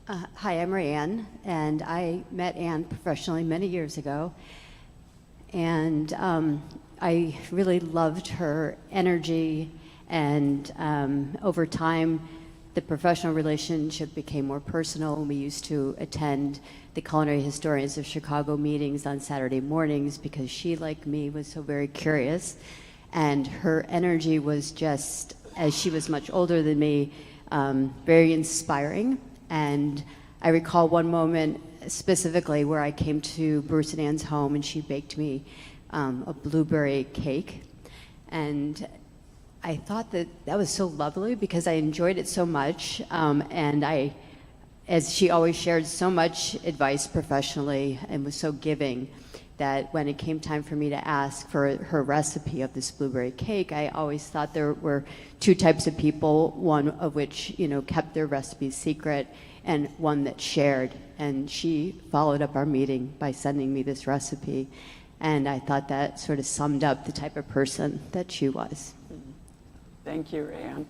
Hi, I'm Rayanne, and I met Ann professionally many years ago. And I really loved her energy, and over time, the professional relationship became more personal, and we used to attend the Culinary Historians of Chicago meetings on Saturday mornings because she, like me, was so very curious. And her energy was just, as she was much older than me, very inspiring. And I recall one moment specifically where I came to Bruce and Ann's home and she baked me a blueberry cake. And I thought that was so lovely because I enjoyed it so much. And as she always shared so much advice professionally and was so giving, that when it came time for me to ask for her recipe of this blueberry cake, I always thought there were two types of people, one of which, kept their recipes secret and one that shared. And she followed up our meeting by sending me this recipe. And I thought that sort of summed up the type of person that she was. Thank you, Rayanne.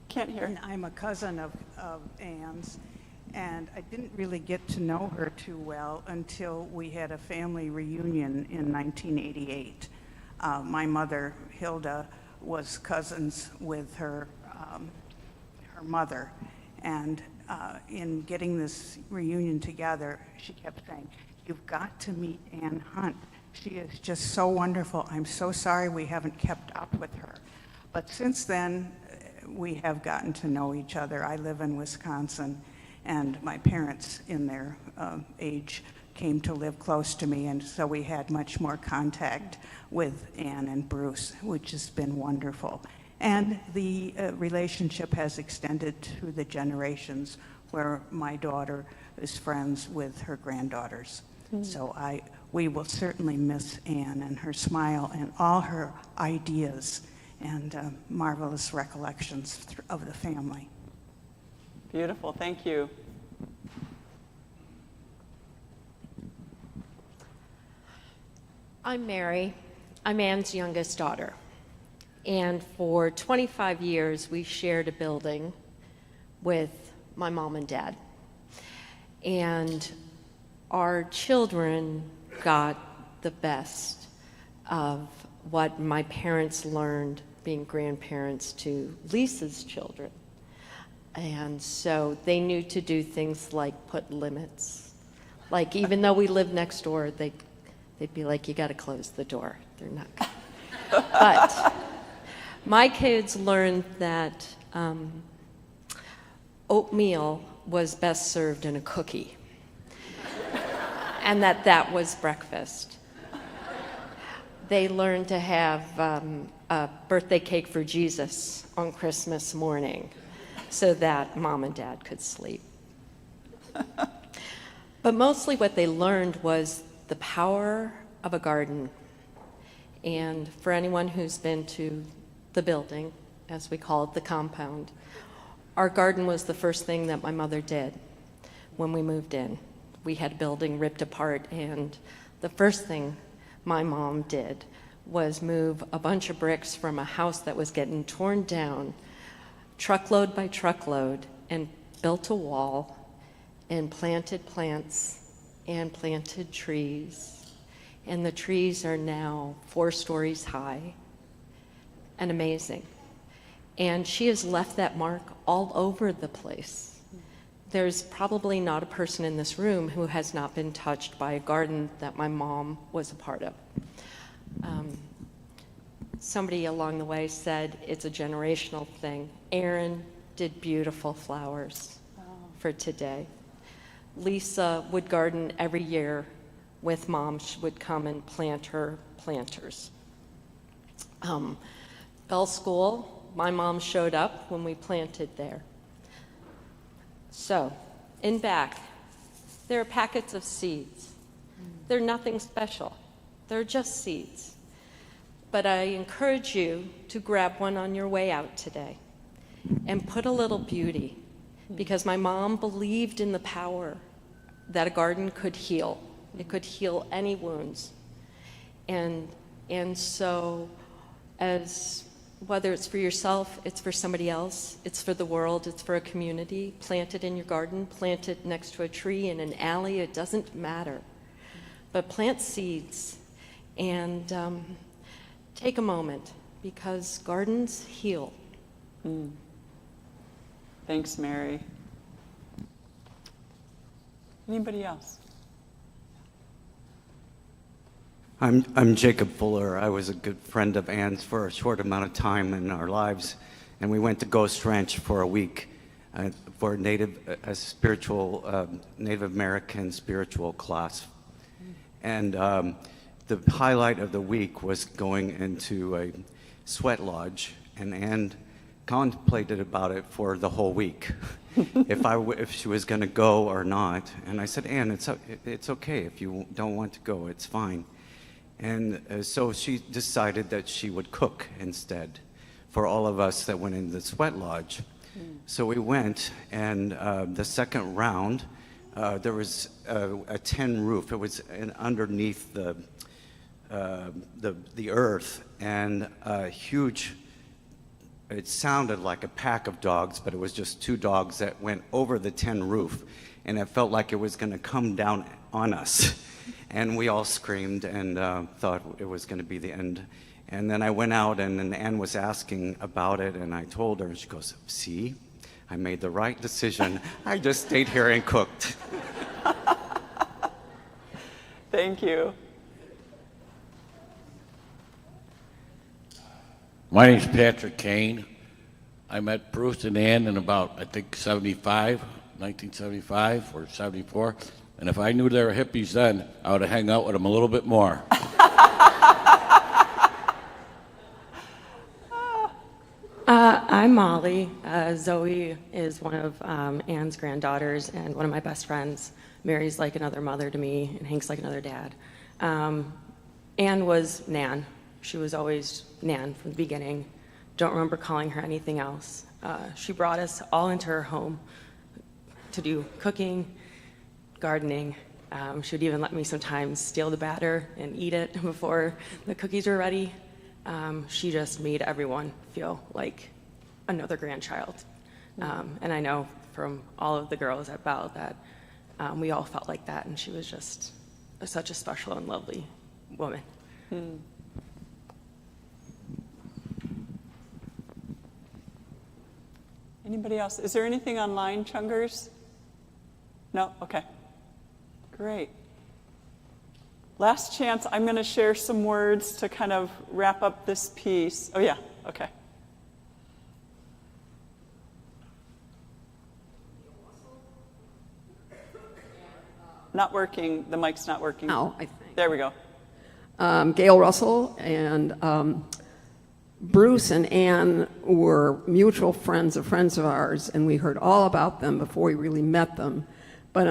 Can't hear. And I'm a cousin of Ann's, and I didn't really get to know her too well until we had a family reunion in 1988. My mother, Hilda, was cousins with her mother, and in getting this reunion together, she kept saying, "You've got to meet Ann Hunt. She is just so wonderful. I'm so sorry we haven't kept up with her." But since then, we have gotten to know each other. I live in Wisconsin, and my parents, in their age, came to live close to me, and so we had much more contact with Ann and Bruce, which has been wonderful. And the relationship has extended to the generations where my daughter is friends with her granddaughters. So we will certainly miss Anne and her smile and all her ideas and marvelous recollections of the family. Beautiful, thank you. I'm Mary. I'm Anne's youngest daughter. And for 25 years, we shared a building with my mom and dad. And our children got the best of what my parents learned being grandparents to Lisa's children. And so they knew to do things like put limits. Like, even though we lived next door, they'd be like, you got to close the door. They're not gonna. But my kids learned that oatmeal was best served in a cookie, and that was breakfast. They learned to have a birthday cake for Jesus on Christmas morning so that mom and dad could sleep. But mostly what they learned was the power of a garden. And for anyone who's been to the building, as we call it, the compound, our garden was the first thing that my mother did when we moved in. We had a building ripped apart, and the first thing my mom did was move a bunch of bricks from a house that was getting torn down, truckload by truckload, and built a wall and planted plants and planted trees. And the trees are now 4 stories high and amazing. And she has left that mark all over the place. There's probably not a person in this room who has not been touched by a garden that my mom was a part of. Somebody along the way said it's a generational thing. Erin did beautiful flowers for today. Lisa would garden every year with mom. She would come and plant her planters. Bell School, my mom showed up when we planted there. So, in back, there are packets of seeds. They're nothing special. They're just seeds. But I encourage you to grab one on your way out today and put a little beauty, because my mom believed in the power that a garden could heal. It could heal any wounds. And so, as whether it's for yourself, it's for somebody else, it's for the world, it's for a community, plant it in your garden, plant it next to a tree in an alley, it doesn't matter. But plant seeds and take a moment, because gardens heal. Thanks, Mary. Anybody else? I'm Jacob Fuller. I was a good friend of Anne's for a short amount of time in our lives, and we went to Ghost Ranch for a week for a spiritual Native American spiritual class. And the highlight of the week was going into a sweat lodge, and Anne contemplated about it for the whole week, if she was going to go or not. And I said, Anne, it's okay if you don't want to go. It's fine. And so she decided that she would cook instead for all of us that went in the sweat lodge. So we went, and the second round, there was a tin roof. It was underneath the earth, and a huge, it sounded like a pack of dogs, but it was just 2 dogs that went over the tin roof, and it felt like it was going to come down on us. And we all screamed and thought it was going to be the end. And then I went out, and then Anne was asking about it, and I told her, and she goes, see, I made the right decision. I just stayed here and cooked. Thank you. My name's Patrick Kane. I met Bruce and Ann in about, I think, 1975 or 74. And if I knew they were hippies then, I would have hung out with them a little bit more. I'm Molly. Zoe is one of Anne's granddaughters and one of my best friends. Mary's like another mother to me, and Hank's like another dad. Anne was Nan. She was always Nan from the beginning. Don't remember calling her anything else. She brought us all into her home to do cooking, gardening. She would even let me sometimes steal the batter and eat it before the cookies were ready. She just made everyone feel like another grandchild. And I know from all of the girls at Bell that we all felt like that, and she was just such a special and lovely woman. Anybody else? Is there anything online, Chungers? No? Okay. Great. Last chance, I'm going to share some words to kind of wrap up this piece. Oh, yeah. Okay. Not working. The mic's not working. Oh, I think. There we go. Gail Russell and Bruce and Ann were mutual friends of ours, and we heard all about them before we really met them. But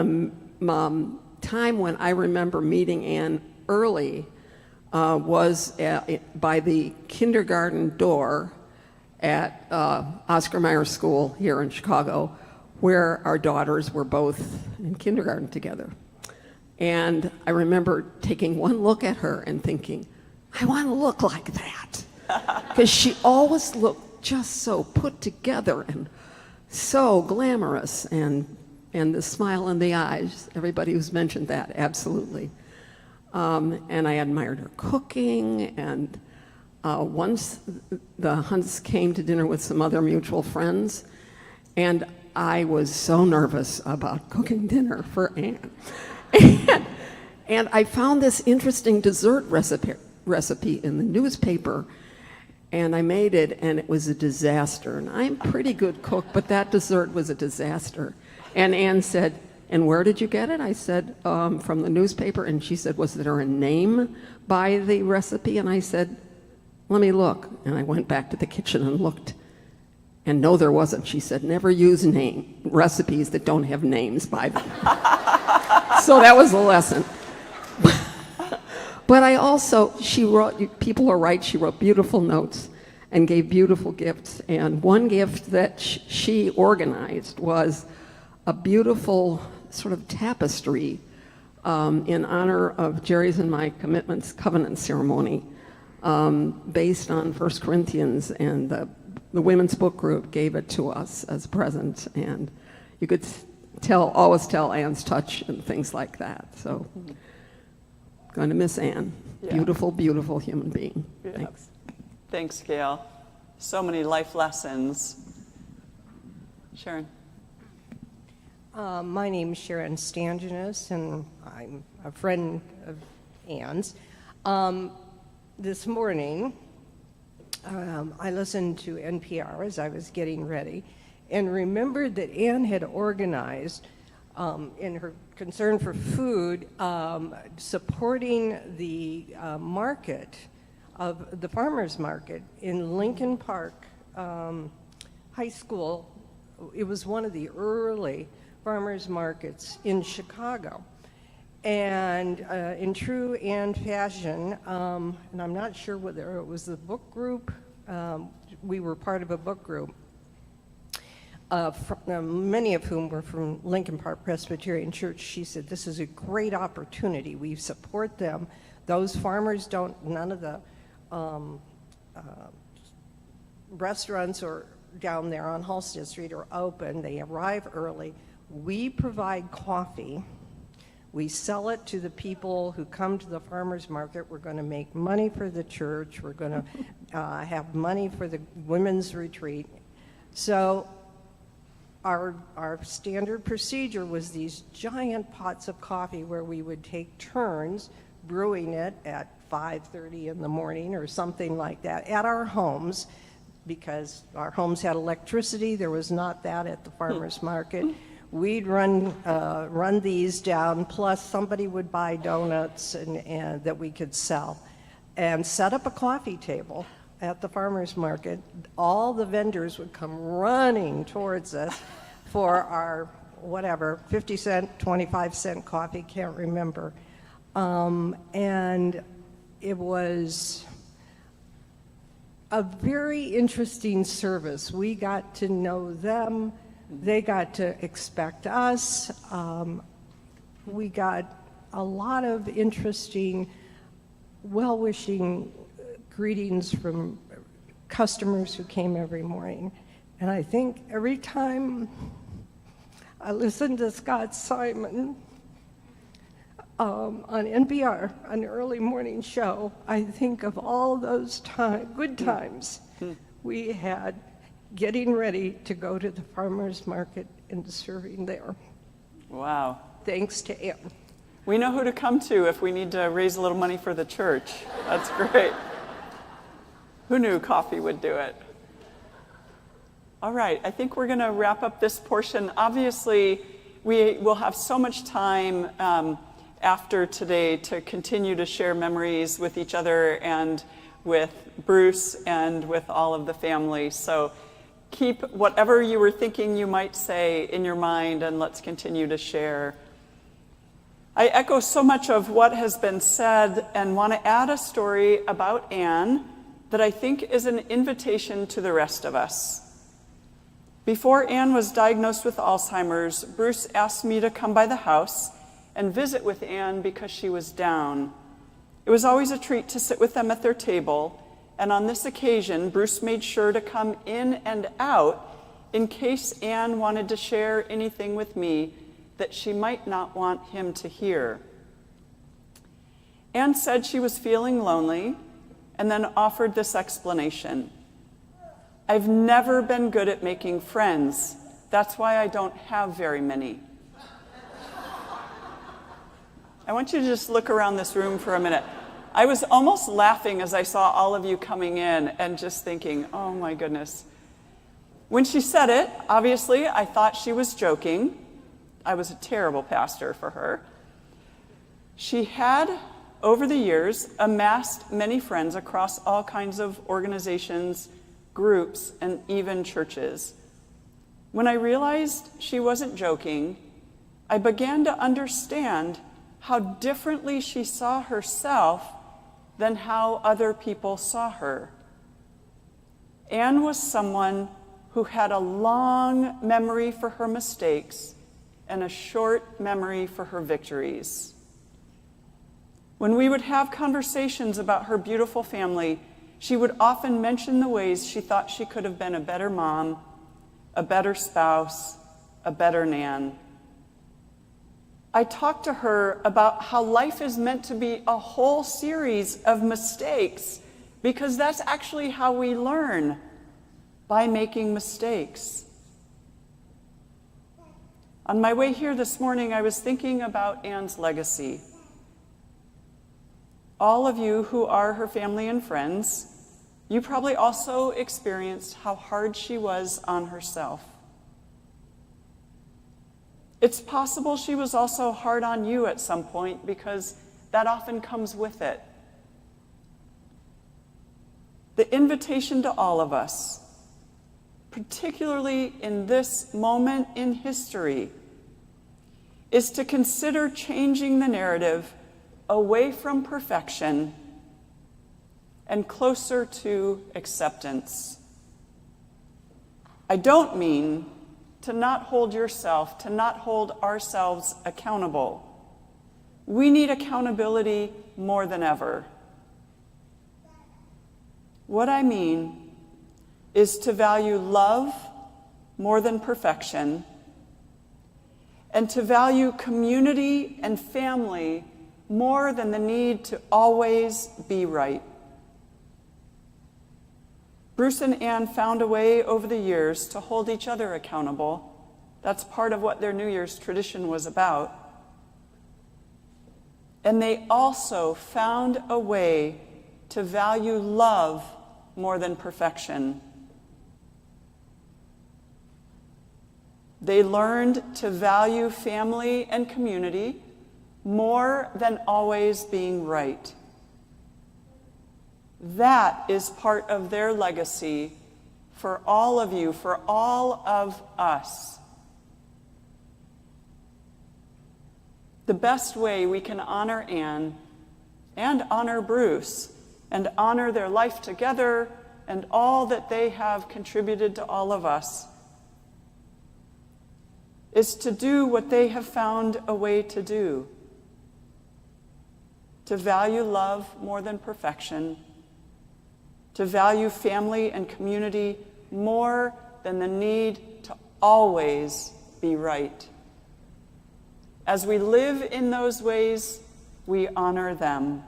time when I remember meeting Ann early was by the kindergarten door at Oscar Mayer School here in Chicago, where our daughters were both in kindergarten together. And I remember taking one look at her and thinking, I want to look like that. Because she always looked just so put together and so glamorous, and the smile in the eyes. Everybody who's mentioned that, absolutely. And I admired her cooking, and once the Hunts came to dinner with some other mutual friends, and I was so nervous about cooking dinner for Ann. And I found this interesting dessert recipe in the newspaper, and I made it, and it was a disaster. And I'm a pretty good cook, but that dessert was a disaster. And Ann said, and where did you get it? I said, from the newspaper. And she said, was there a name by the recipe? And I said, let me look. And I went back to the kitchen and looked. And no, there wasn't. She said, never use recipes that don't have names by them. So that was a lesson. But I also, she wrote, people are right, she wrote beautiful notes and gave beautiful gifts. And one gift that she organized was a beautiful sort of tapestry in honor of Jerry's and my covenant ceremony, based on 1 Corinthians, and the women's book group gave it to us as a present. And you could always tell Ann's touch and things like that. So, going to miss Ann. Yeah. Beautiful, beautiful human being. Yeah. Thanks. Thanks, Gail. So many life lessons. Sharon. My name is Sharon Stangenis, and I'm a friend of Ann's. This morning, I listened to NPR as I was getting ready, and remembered that Ann had organized, in her concern for food, supporting the market of the farmers market in Lincoln Park High School. It was one of the early farmers markets in Chicago. And in true Ann fashion, and I'm not sure whether it was the book group, we were part of a book group, many of whom were from Lincoln Park Presbyterian Church. She said, this is a great opportunity. We support them. Those farmers none of the restaurants or down there on Halstead Street are open. They arrive early. We provide coffee. We sell it to the people who come to the farmers market. We're going to make money for the church. We're going to have money for the women's retreat. So our standard procedure was these giant pots of coffee where we would take turns brewing it at 5:30 in the morning or something like that at our homes, because our homes had electricity. There was not that at the farmers market. We'd run these down, plus somebody would buy donuts and that we could sell, and set up a coffee table at the farmer's market, all the vendors would come running towards us for our, whatever, 50-cent, 25-cent coffee, can't remember. And it was a very interesting service. We got to know them. They got to expect us. We got a lot of interesting, well-wishing greetings from customers who came every morning. And I think every time I listened to Scott Simon on NPR, an early morning show, I think of all those good times we had getting ready to go to the farmer's market and serving there. Wow. Thanks to Ann. We know who to come to if we need to raise a little money for the church. That's great. Who knew coffee would do it? All right, I think we're going to wrap up this portion. Obviously, we will have so much time after today to continue to share memories with each other and with Bruce and with all of the family. So keep whatever you were thinking you might say in your mind, and let's continue to share. I echo so much of what has been said and want to add a story about Anne that I think is an invitation to the rest of us. Before Anne was diagnosed with Alzheimer's, Bruce asked me to come by the house and visit with Anne because she was down. It was always a treat to sit with them at their table, and on this occasion, Bruce made sure to come in and out in case Anne wanted to share anything with me that she might not want him to hear. Anne said she was feeling lonely and then offered this explanation. I've never been good at making friends. That's why I don't have very many. I want you to just look around this room for a minute. I was almost laughing as I saw all of you coming in and just thinking, oh my goodness. When she said it, obviously, I thought she was joking. I was a terrible pastor for her. She had, over the years, amassed many friends across all kinds of organizations, groups, and even churches. When I realized she wasn't joking, I began to understand how differently she saw herself than how other people saw her. Anne was someone who had a long memory for her mistakes and a short memory for her victories. When we would have conversations about her beautiful family, she would often mention the ways she thought she could have been a better mom, a better spouse, a better Nan. I talked to her about how life is meant to be a whole series of mistakes, because that's actually how we learn, by making mistakes. On my way here this morning, I was thinking about Anne's legacy. All of you who are her family and friends, you probably also experienced how hard she was on herself. It's possible she was also hard on you at some point, because that often comes with it. The invitation to all of us, particularly in this moment in history, is to consider changing the narrative away from perfection and closer to acceptance. I don't mean to not hold yourself, to not hold ourselves accountable. We need accountability more than ever. What I mean is to value love more than perfection, and to value community and family more than the need to always be right. Bruce and Anne found a way over the years to hold each other accountable. That's part of what their New Year's tradition was about. And they also found a way to value love more than perfection. They learned to value family and community more than always being right. That is part of their legacy for all of you, for all of us. The best way we can honor Anne and honor Bruce and honor their life together and all that they have contributed to all of us is to do what they have found a way to do, to value love more than perfection, to value family and community more than the need to always be right. As we live in those ways, we honor them.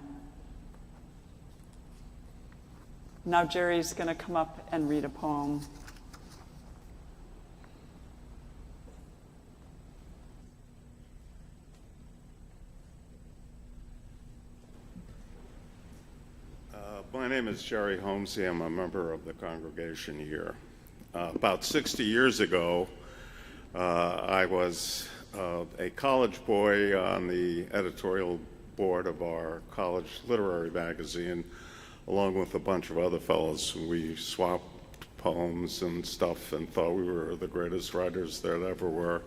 Now Jerry's going to come up and read a poem. My name is Jerry Holmesy. I'm a member of the congregation here. About 60 years ago, I was a college boy on the editorial board of our college literary magazine, along with a bunch of other fellows. We swapped poems and stuff and thought we were the greatest writers there ever were.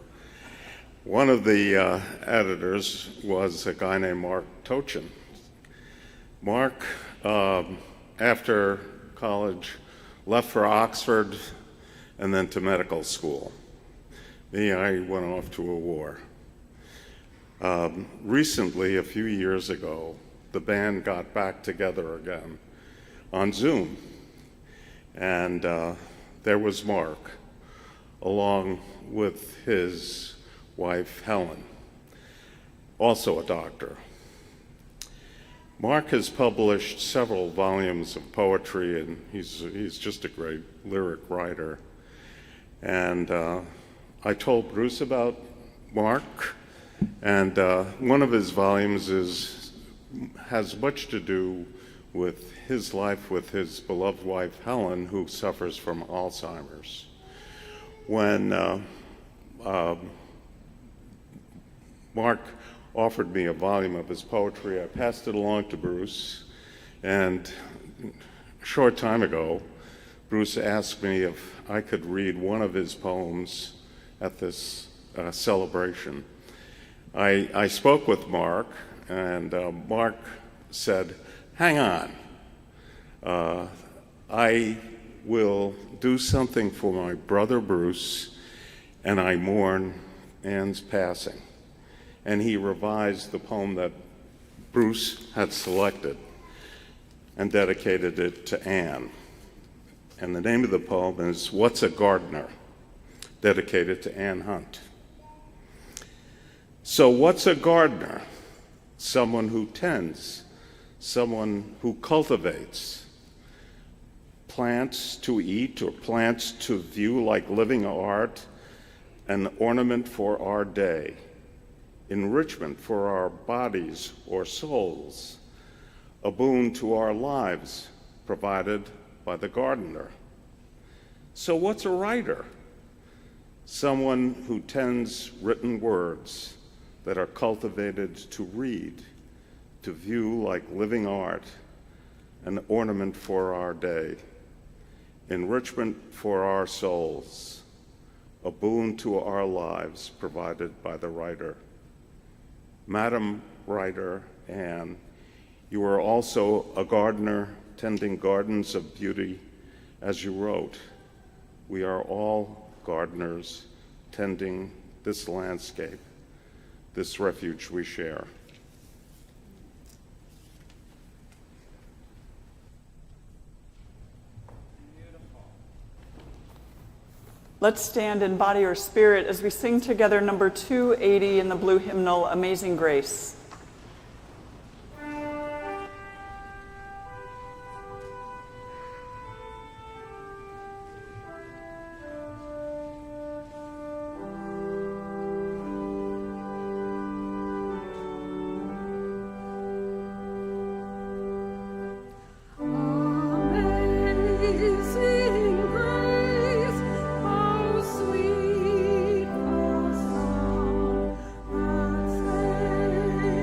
One of the editors was a guy named Mark Tochin. Mark, after college, left for Oxford and then to medical school. Me, I went off to a war. Recently, a few years ago, the band got back together again on Zoom. And there was Mark, along with his wife, Helen, also a doctor. Mark has published several volumes of poetry, and he's just a great lyric writer. And I told Bruce about Mark, and one of his volumes has much to do with his life with his beloved wife, Helen, who suffers from Alzheimer's. When Mark offered me a volume of his poetry, I passed it along to Bruce, and a short time ago, Bruce asked me if I could read one of his poems at this celebration. I spoke with Mark, and Mark said, "Hang on, I will do something for my brother Bruce, and I mourn Anne's passing." And he revised the poem that Bruce had selected and dedicated it to Anne. And the name of the poem is "What's a Gardener?" dedicated to Anne Hunt. So what's a gardener? Someone who tends, someone who cultivates. Plants to eat or plants to view like living art, an ornament for our day, enrichment for our bodies or souls, a boon to our lives provided by the gardener. So what's a writer? Someone who tends written words that are cultivated to read, to view like living art, an ornament for our day, enrichment for our souls, a boon to our lives provided by the writer. Madam Writer Anne, you are also a gardener tending gardens of beauty, as you wrote. We are all gardeners tending this landscape, this refuge we share. Let's stand in body or spirit as we sing together number 280 in the blue hymnal, Amazing Grace. Sweet the sound that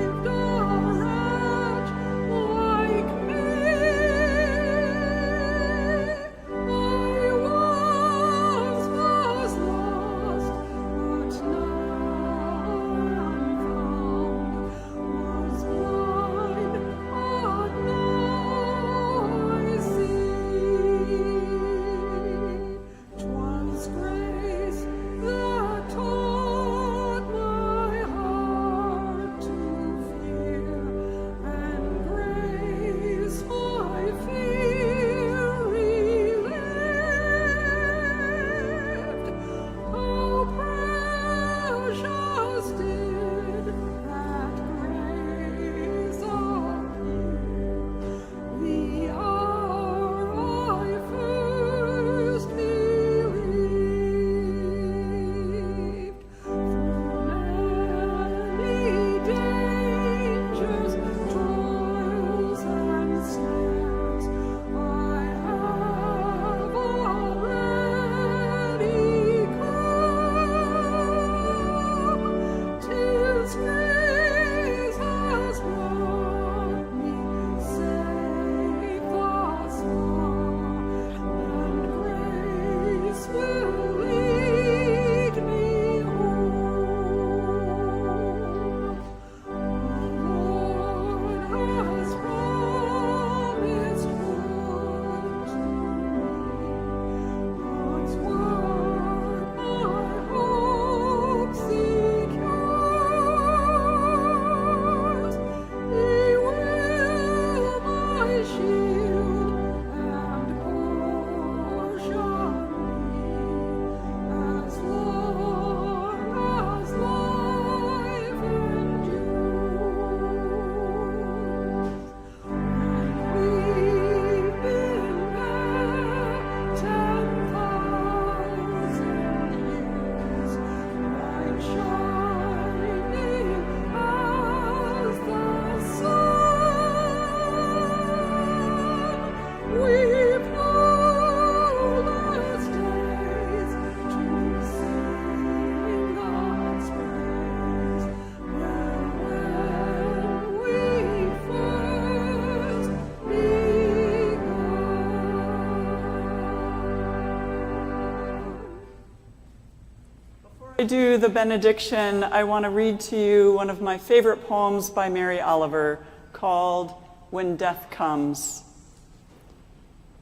I do the benediction, I want to read to you one of my favorite poems by Mary Oliver called When Death Comes.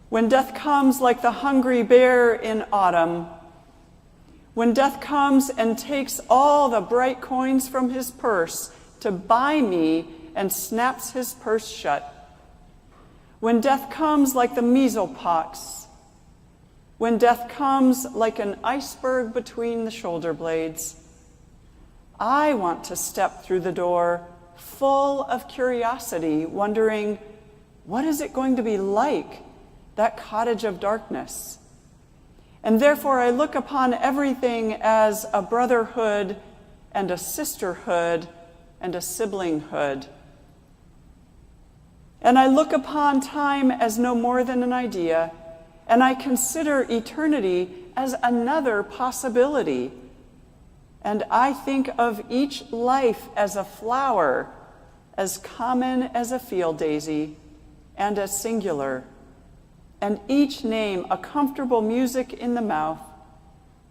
When death comes like the hungry bear in autumn, when death comes and takes all the bright coins from his purse to buy me and snaps his purse shut, when death comes like the measles pox, when death comes like an iceberg between the shoulder blades, I want to step through the door full of curiosity, wondering, what is it going to be like, that cottage of darkness? And therefore I look upon everything as a brotherhood and a sisterhood and a siblinghood. And I look upon time as no more than an idea, and I consider eternity as another possibility. And I think of each life as a flower, as common as a field daisy, and as singular, and each name a comfortable music in the mouth,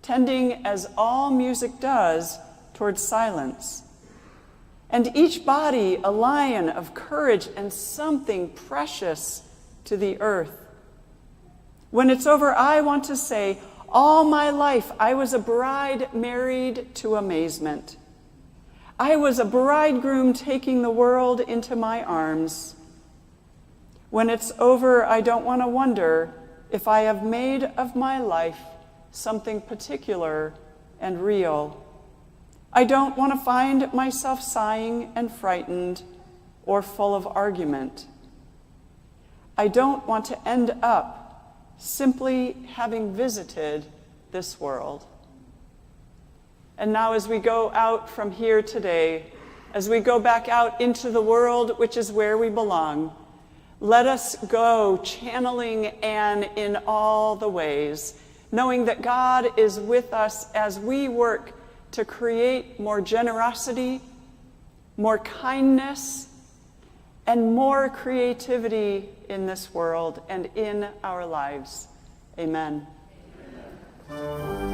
tending as all music does towards silence. And each body a lion of courage and something precious to the earth. When it's over, I want to say, all my life I was a bride married to amazement. I was a bridegroom taking the world into my arms. When it's over, I don't want to wonder if I have made of my life something particular and real. I don't want to find myself sighing and frightened or full of argument. I don't want to end up simply having visited this world. And now as we go out from here today, as we go back out into the world, which is where we belong, let us go channeling Anne in all the ways, knowing that God is with us as we work to create more generosity, more kindness, and more creativity in this world and in our lives. Amen. Amen.